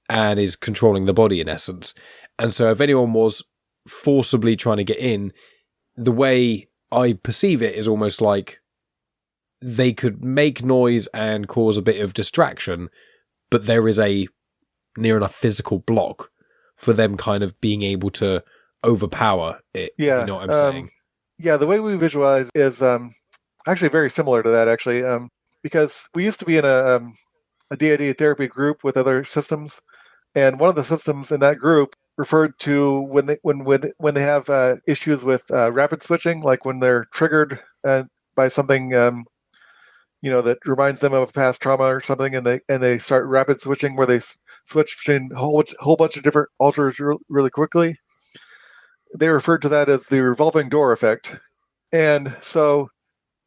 and is controlling the body in essence. And so if anyone was forcibly trying to get in, the way I perceive it is almost like they could make noise and cause a bit of distraction, but there is a near enough physical block for them kind of being able to overpower it. Yeah, if you know what I'm saying. Yeah, the way we visualize is actually very similar to that, actually, because we used to be in a DID therapy group with other systems, and one of the systems in that group referred to when they have issues with rapid switching, like when they're triggered by something that reminds them of past trauma or something, and they start rapid switching where they switch between a whole bunch of different alters really quickly. They referred to that as the revolving door effect. And so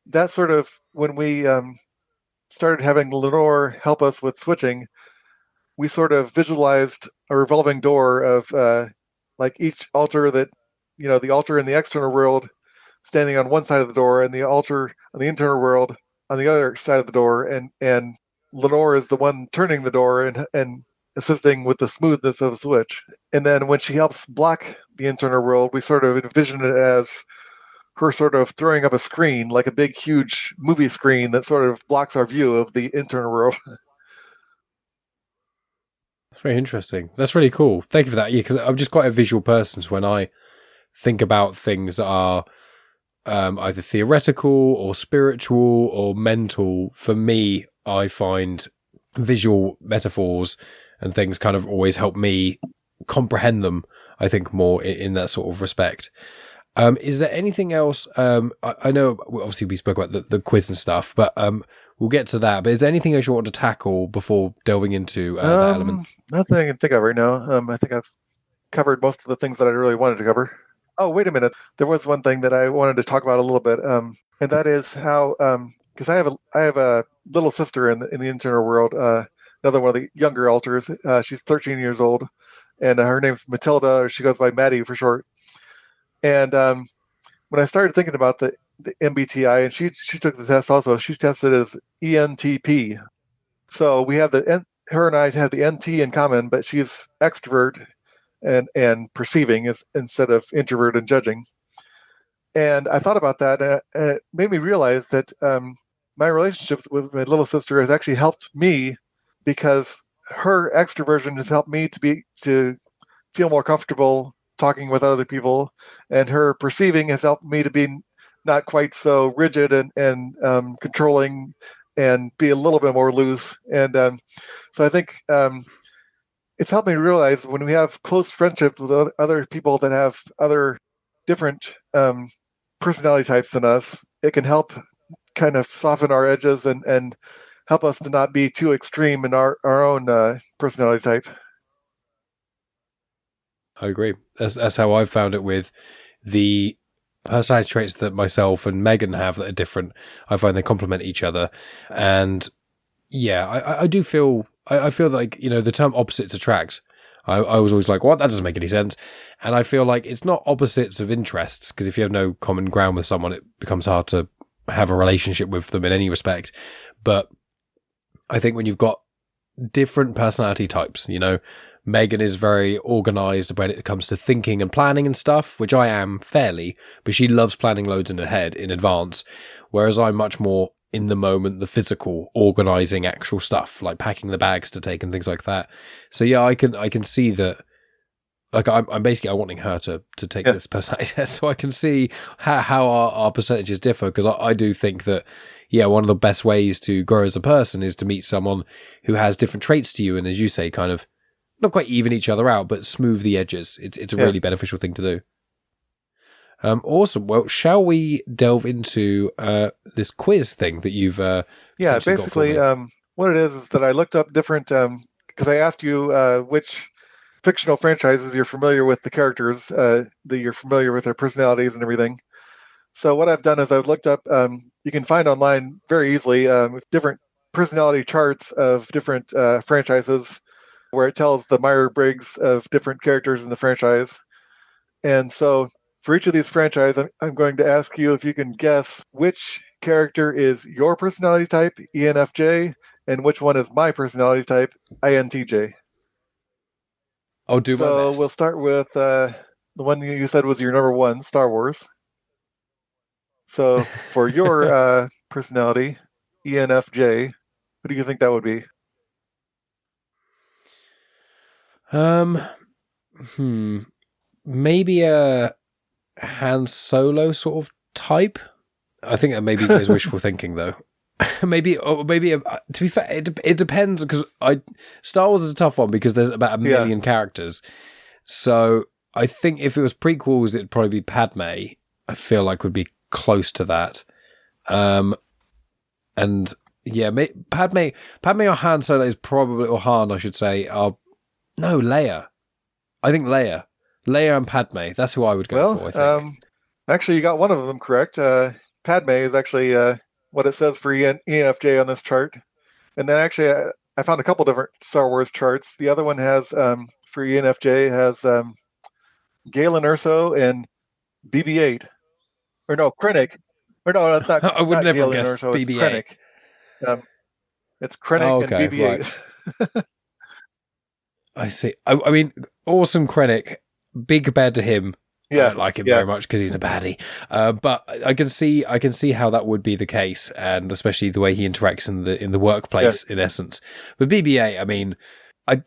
that sort of, when we started having Lenore help us with switching, we sort of visualized a revolving door of like each alter that, the alter in the external world standing on one side of the door and the alter on the internal world on the other side of the door. And Lenore is the one turning the door and assisting with the smoothness of the switch. And then when she helps block the internal world, we sort of envision it as her sort of throwing up a screen, like a big, huge movie screen that sort of blocks our view of the internal world. That's very interesting. That's really cool. Thank you for that. Yeah, because I'm just quite a visual person. So when I think about things that are either theoretical or spiritual or mental, for me, I find visual metaphors and things kind of always help me comprehend them, I think, more in that sort of respect. Is there anything else? I know, obviously, we spoke about the quiz and stuff, but we'll get to that. But is there anything else you want to tackle before delving into that element? Nothing I can think of right now. I think I've covered most of the things that I really wanted to cover. Oh, wait a minute. There was one thing that I wanted to talk about a little bit, and that is how, because I have a little sister in the internal world, another one of the younger alters. She's 13 years old, and her name's Matilda, or she goes by Maddie for short. And when I started thinking about the MBTI, and she took the test also, she's tested as ENTP. So we have her and I have the NT in common, but she's extrovert and perceiving instead of introvert and judging. And I thought about that, and it made me realize that my relationship with my little sister has actually helped me, because her extroversion has helped me to feel more comfortable talking with other people, and her perceiving has helped me to be not quite so rigid and controlling, and be a little bit more loose. And so I think it's helped me realize when we have close friendships with other people that have other different personality types than us, it can help kind of soften our edges and help us to not be too extreme in our own personality type. I agree. That's how I've found it with the personality traits that myself and Megan have that are different. I find they complement each other. And yeah, I do feel, I feel like, the term opposites attract. I was always like, what? That doesn't make any sense. And I feel like it's not opposites of interests, because if you have no common ground with someone, it becomes hard to have a relationship with them in any respect. But I think when you've got different personality types, Megan is very organized when it comes to thinking and planning and stuff, which I am fairly, but she loves planning loads in her head in advance, whereas I'm much more in the moment, the physical, organizing actual stuff, like packing the bags to take and things like that. So yeah, I can see that. Like I'm basically wanting her to take this personality test, so I can see how our percentages differ, because I do think that, one of the best ways to grow as a person is to meet someone who has different traits to you, and as you say, kind of not quite even each other out, but smooth the edges. It's a really beneficial thing to do. Awesome. Well, shall we delve into this quiz thing that you've basically what it is that I looked up different, because I asked you which fictional franchises you're familiar with, the characters that you're familiar with, their personalities and everything. So what I've done is I've looked up, you can find online very easily different personality charts of different franchises, where it tells the Myers-Briggs of different characters in the franchise. And so for each of these franchises, I'm going to ask you if you can guess which character is your personality type, ENFJ, and which one is my personality type, INTJ. I'll do my best. So we'll start with the one you said was your number one, Star Wars. So for your personality, ENFJ, what do you think that would be? Maybe a Han Solo sort of type. I think that maybe is wishful thinking, though. maybe to be fair, it depends, because Star Wars is a tough one because there's about a million characters. So I think if it was prequels, it'd probably be Padme. I feel like would be close to that. And yeah, Padme or Han Solo is probably, or Han, I should say, no, Leia. I think Leia and Padme. That's who I would go for, I think. Actually, you got one of them correct. Padme is actually what it says for ENFJ on this chart. And then actually, I found a couple different Star Wars charts. The other one has, for ENFJ, has Galen Erso and BB-8. Or no, Krennic. Or no, that's not. I would never have Galen guessed Erso, BB-8. It's Krennic. It's Krennic and BB-8. Right. I see. I mean, awesome Krennic. Big compared to him. I don't like him very much because he's a baddie. But I can see how that would be the case, and especially the way he interacts in the workplace, in essence. But BB-8, I mean, I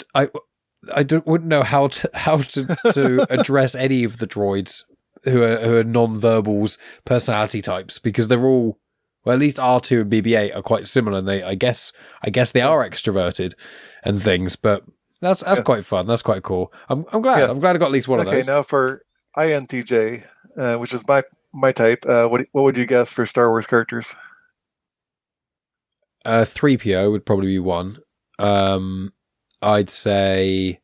wouldn't know how to address any of the droids who are non-verbals personality types, because they're all, well, at least R2 and BB-8 are quite similar, and I guess they are extroverted and things. But that's quite fun. That's quite cool. I'm glad. I'm glad I got at least one of those. Okay, now for INTJ, which is my type, what would you guess for Star Wars characters? 3PO would probably be one. I'd say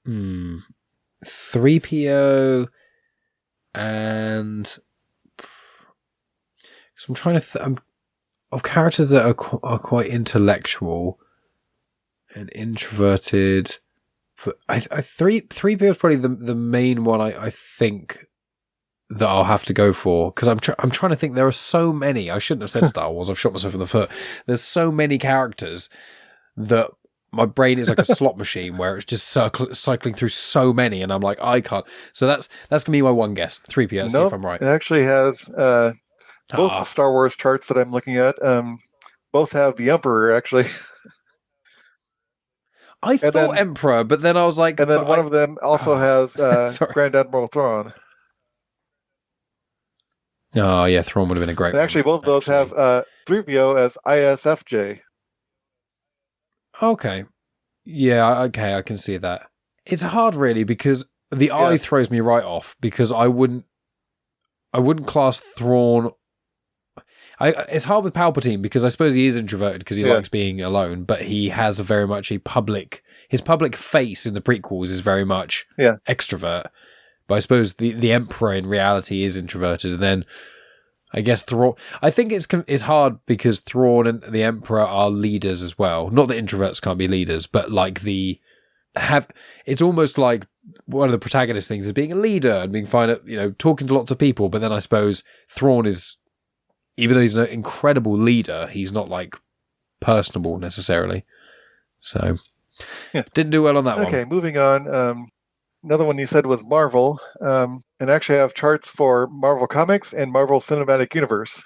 3PO, and so I'm trying to of characters that are quite intellectual and introverted. But 3PO is probably the main one I think that I'll have to go for, because I'm trying to think. There are so many. I shouldn't have said Star Wars. I've shot myself in the foot. There's so many characters that my brain is like a slot machine where it's just cycling through so many, and I'm like, I can't. So that's gonna be my one guess. 3PO. See if I'm right. It actually has both the Star Wars charts that I'm looking at. Both have the Emperor actually. I thought Emperor, but then I was like... And then one of them also has Grand Admiral Thrawn. Oh, yeah, Thrawn would have been a great one. Actually, both of those have 3PO as ISFJ. Okay. Yeah, okay, I can see that. It's hard, really, because the I throws me right off, because I wouldn't class Thrawn... it's hard with Palpatine, because I suppose he is introverted because he likes being alone, but he has very much his public face in the prequels is very much extrovert. But I suppose the Emperor in reality is introverted, and then I guess Thrawn. I think it's hard because Thrawn and the Emperor are leaders as well. Not that introverts can't be leaders, but like the it's almost like one of the protagonist things is being a leader and being fine at, talking to lots of people. But then I suppose Thrawn is, even though he's an incredible leader, he's not like personable necessarily. So didn't do well on that one. Okay, moving on. Another one you said was Marvel. And actually I have charts for Marvel Comics and Marvel Cinematic Universe.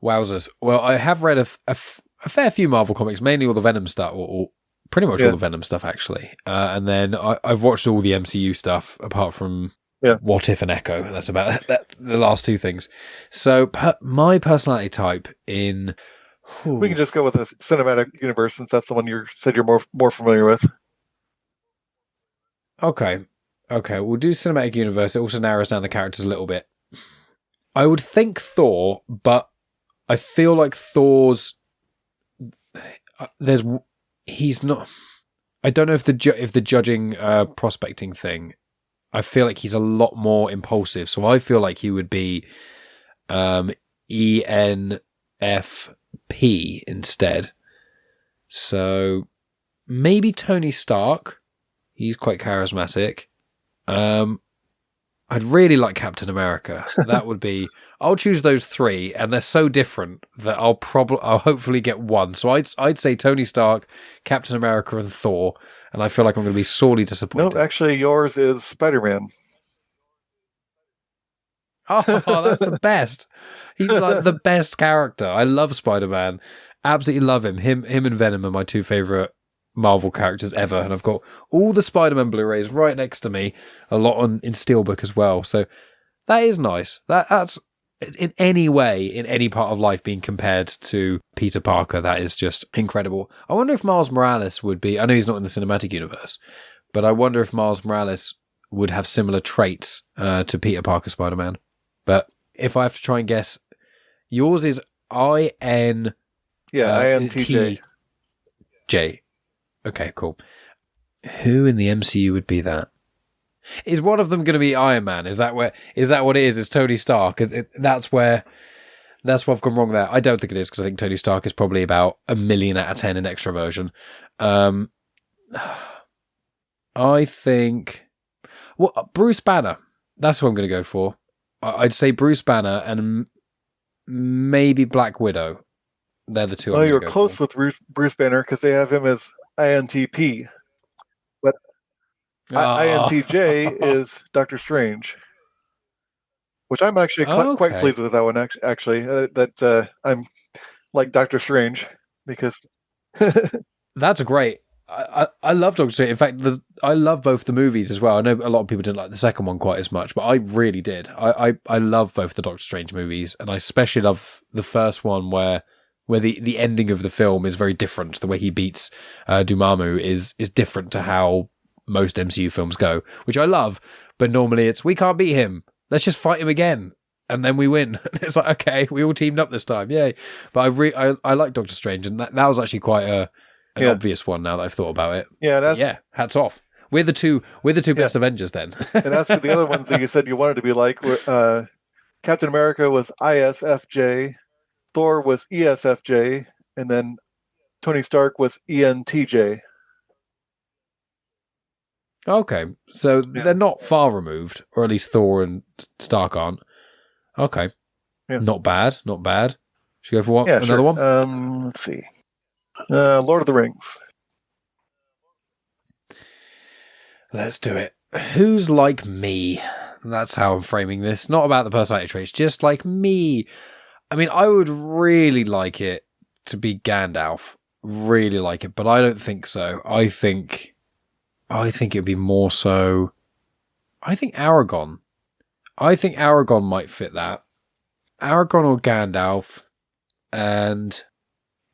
Wowzers. Well, I have read a fair few Marvel comics, mainly all the Venom stuff, or pretty much all the Venom stuff, actually. And then I've watched all the MCU stuff, apart from What If and Echo. And that's about the last two things. So my personality type in... We can just go with the Cinematic Universe, since that's the one you said you're more familiar with. Okay, we'll do Cinematic Universe. It also narrows down the characters a little bit. I would think Thor, but I feel like Thor's... he's not... I don't know if the judging prospecting thing, I feel like he's a lot more impulsive. So I feel like he would be ENFP instead. So maybe Tony Stark. He's quite charismatic. I'd really like Captain America. That would be... I'll choose those three, and they're so different that I'll hopefully get one. So I'd say Tony Stark, Captain America, and Thor, and I feel like I'm going to be sorely disappointed. No, actually, yours is Spider-Man. Oh, that's the best. He's like the best character. I love Spider-Man. Absolutely love him. Him and Venom are my two favourite Marvel characters ever, and I've got all the Spider-Man Blu-rays right next to me, a lot in Steelbook as well. So that is nice. That's in any way, in any part of life, being compared to Peter Parker, that is just incredible. I wonder if Miles Morales would be... I know he's not in the cinematic universe, but I wonder if Miles Morales would have similar traits to Peter Parker Spider-Man. But if I have to try and guess, yours is INTJ. J. Okay, cool. Who in the MCU would be that? Is one of them going to be Iron Man? Is that what it is? Is Tony Stark? That's where I've gone wrong there. I don't think it is, because I think Tony Stark is probably about 1,000,000 out of 10 in extroversion. I think... Well, Bruce Banner. That's what I'm going to go for. I'd say Bruce Banner and maybe Black Widow. They're the two. Well, you're close with Bruce Banner, because they have him as INTP. But INTJ is Doctor Strange, which I'm actually quite pleased with that one. Actually, that I'm like Doctor Strange, because that's great. I love Doctor Strange. In fact, I love both the movies as well. I know a lot of people didn't like the second one quite as much, but I really did. I love both the Doctor Strange movies, and I especially love the first one where the ending of the film is very different. The way he beats Dormammu is different to how most MCU films go, which I love. But normally it's, we can't beat him, let's just fight him again, and then we win. It's like, okay, we all teamed up this time, yay. But I like Doctor Strange, and that was actually quite an obvious one now that I've thought about it. Yeah, hats off. We're the two best Avengers then. And as for the other ones that you said you wanted to be like, Captain America was ISFJ, Thor was ESFJ, and then Tony Stark was ENTJ. Okay, so they're not far removed, or at least Thor and Stark aren't. Okay, not bad. Should we go for what? Yeah, another one? Let's see. Lord of the Rings. Let's do it. Who's like me? That's how I'm framing this. Not about the personality traits, just like me. I mean, I would really like it to be Gandalf. Really like it, but I don't think so. I think it'd be more so... I think Aragorn. Might fit that. Aragorn or Gandalf, and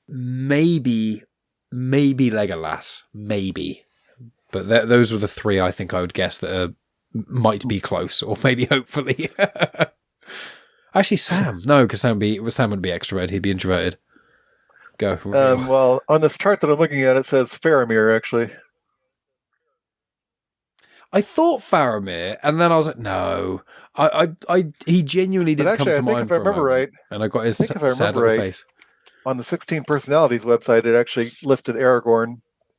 maybe Legolas. Maybe. But those were the three I think I would guess that might be close, or maybe hopefully. Actually, Sam. No, because Sam would be extroverted. He'd be introverted. Go. Well, on this chart that I'm looking at, it says Faramir, actually. I thought Faramir, and then I was like, no. He genuinely didn't come to mind. If I remember right, and I got his sad little face. On the 16 Personalities website, it actually listed Aragorn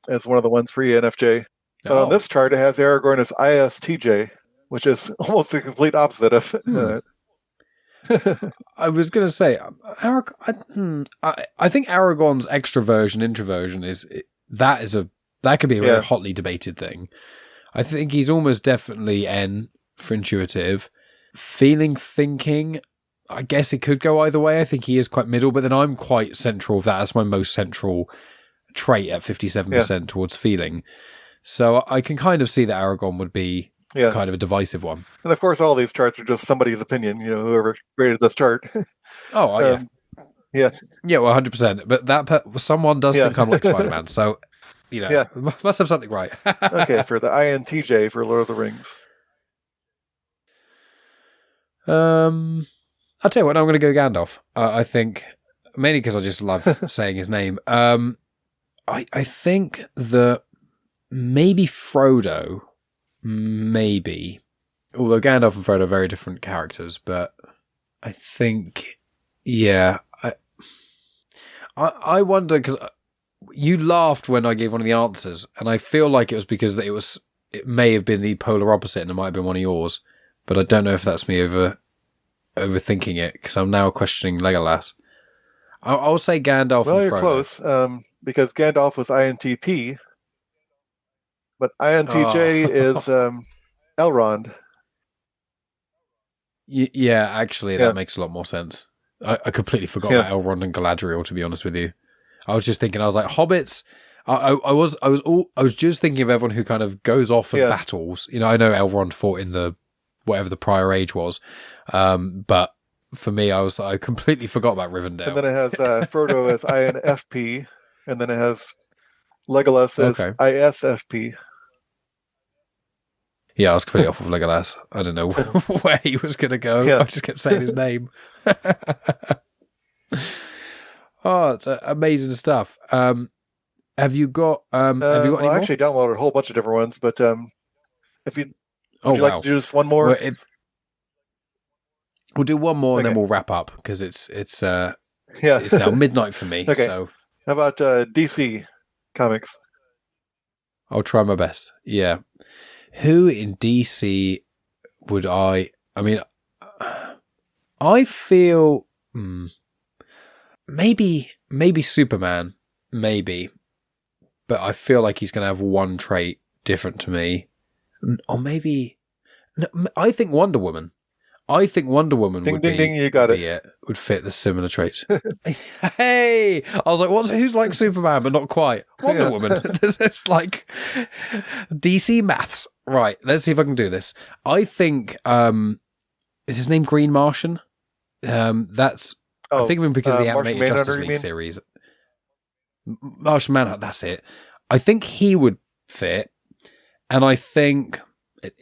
as one of the ones for ENFJ. But on this chart, it has Aragorn as ISTJ, which is almost the complete opposite of I was going to say, I think Aragorn's extroversion, introversion that could be a very hotly debated thing. I think he's almost definitely N for intuitive. Feeling, thinking, I guess it could go either way. I think he is quite middle, but then I'm quite central of that. That's my most central trait at 57% towards feeling. So I can kind of see that Aragorn would be kind of a divisive one. And of course, all these charts are just somebody's opinion, whoever created this chart. Oh, yeah. Yeah. Yeah, well, 100%. But someone does think I'm like Spider-Man, so, must have something right. Okay, for the INTJ for Lord of the Rings. I'll tell you what, I'm going to go Gandalf. I think, mainly because I just love saying his name. I think that maybe Frodo, maybe. Although Gandalf and Frodo are very different characters, but I think, I wonder, because you laughed when I gave one of the answers, and I feel like it was because it may have been the polar opposite, and it might have been one of yours, but I don't know if that's me overthinking it, because I'm now questioning Legolas. I'll say Gandalf and Frodo. Well, you're close, because Gandalf was INTP, but INTJ is Elrond. Yeah, actually, that makes a lot more sense. I completely forgot about Elrond and Galadriel, to be honest with you. I was just thinking, I was like, hobbits. I was just thinking of everyone who kind of goes off and battles. I know Elrond fought in the whatever the prior age was, but for me, I completely forgot about Rivendell. And then it has Frodo as INFP, and then it has Legolas as ISFP. Yeah, I was completely off of Legolas. I don't know where he was going to go. Yeah. I just kept saying his name. Oh, it's amazing stuff. Have you got any more? I actually downloaded a whole bunch of different ones, but if you would you like to do just one more? Well, we'll do one more and then we'll wrap up, because it's now midnight for me. Okay. So how about DC Comics? I'll try my best. Yeah. Who in DC would I mean, I feel maybe Superman, maybe, but I feel like he's going to have one trait different to me. Or maybe, no, I think Wonder Woman. would fit the similar traits. Hey, I was like, who's like Superman, but not quite. Wonder Woman. It's like DC maths. Right, let's see if I can do this. I think, is his name Green Martian? I think of him because of the animated Justice League series. Martian Manhunter, that's it. I think he would fit, and I think,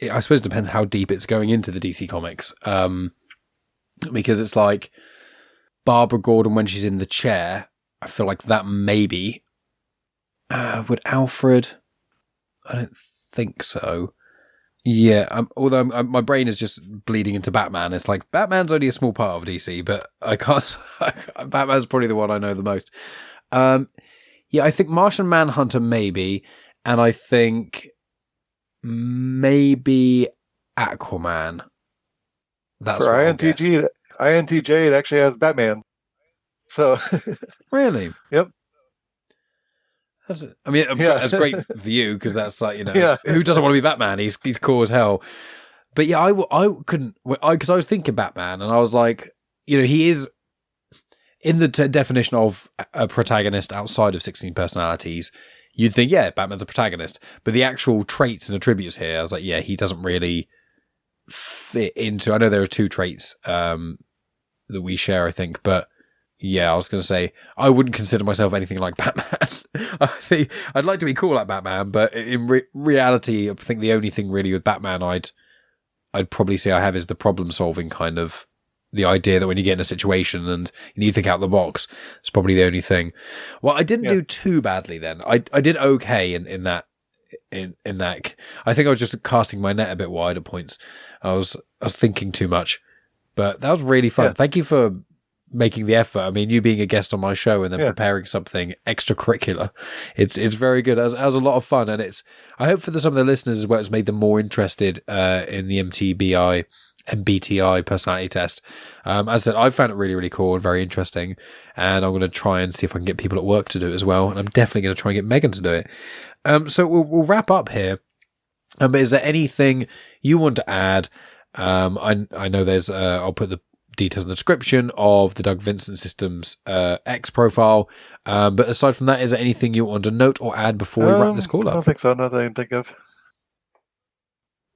I suppose it depends how deep it's going into the DC comics, because it's like Barbara Gordon when she's in the chair. I feel like that maybe. Would Alfred? I don't think so. Yeah, although my brain is just bleeding into Batman. It's like Batman's only a small part of DC, but I can't. Batman's probably the one I know the most. I think Martian Manhunter maybe, and I think maybe Aquaman. That's for INTJ. It actually has Batman. So really, yep. That's great for you, because that's like, who doesn't want to be Batman? He's cool as hell. But yeah, I couldn't, because I was thinking Batman, and I was like, he is in the definition of a protagonist outside of 16 personalities. You'd think, Batman's a protagonist, but the actual traits and attributes here, I was like, he doesn't really fit into. I know there are two traits that we share, I think, but. Yeah, I was going to say, I wouldn't consider myself anything like Batman. I think I'd like to be cool like Batman, but in reality, I think the only thing really with Batman I'd probably say I have is the problem-solving kind of, the idea that when you get in a situation and you need to think out the box, it's probably the only thing. Well, I didn't do too badly then. I did okay in that. I think I was just casting my net a bit wide at points. I was thinking too much, but that was really fun. Yeah. Thank you for making the effort. I mean, you being a guest on my show and then preparing something extracurricular, it's very good. It was a lot of fun, and I hope for some of the listeners as well, it's made them more interested in the MBTI Personality Test. As I said, I found it really, really cool and very interesting, and I'm going to try and see if I can get people at work to do it as well, and I'm definitely going to try and get Megan to do it. So we'll wrap up here. But is there anything you want to add? I know there's I'll put the details in the description of the Doug Vincent System's X profile. But aside from that, is there anything you want to note or add before we wrap this call up? I don't think so. Not that I can think of.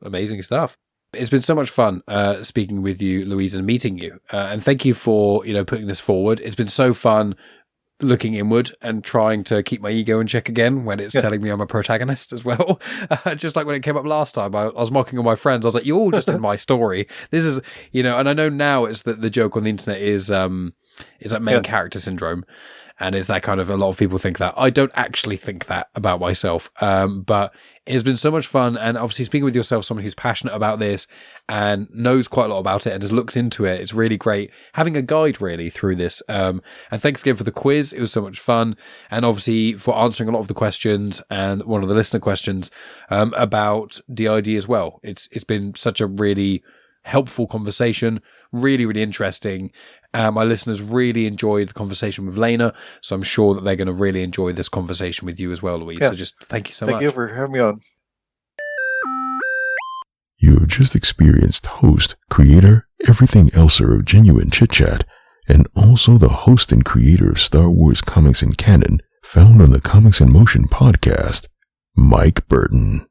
Amazing stuff. It's been so much fun speaking with you, Louise, and meeting you. And thank you for putting this forward. It's been so fun looking inward and trying to keep my ego in check again when it's telling me I'm a protagonist as well. Just like when it came up last time, I was mocking all my friends. I was like, you're all just in my story. This is, and I know now it's that the joke on the internet is that main character syndrome. And is that kind of, a lot of people think that. I don't actually think that about myself. But it's been so much fun. And obviously speaking with yourself, someone who's passionate about this and knows quite a lot about it and has looked into it, it's really great having a guide really through this. And thanks again for the quiz. It was so much fun. And obviously for answering a lot of the questions and one of the listener questions about DID as well. It's been such a really helpful conversation, really, really interesting. My listeners really enjoyed the conversation with Lena, so I'm sure that they're going to really enjoy this conversation with you as well, Louise. So just thank you so much. Thank you for having me on. You have just experienced host, creator, everything elser of Genuine Chit-Chat, and also the host and creator of Star Wars comics and canon, found on the Comics in Motion podcast, Mike Burton.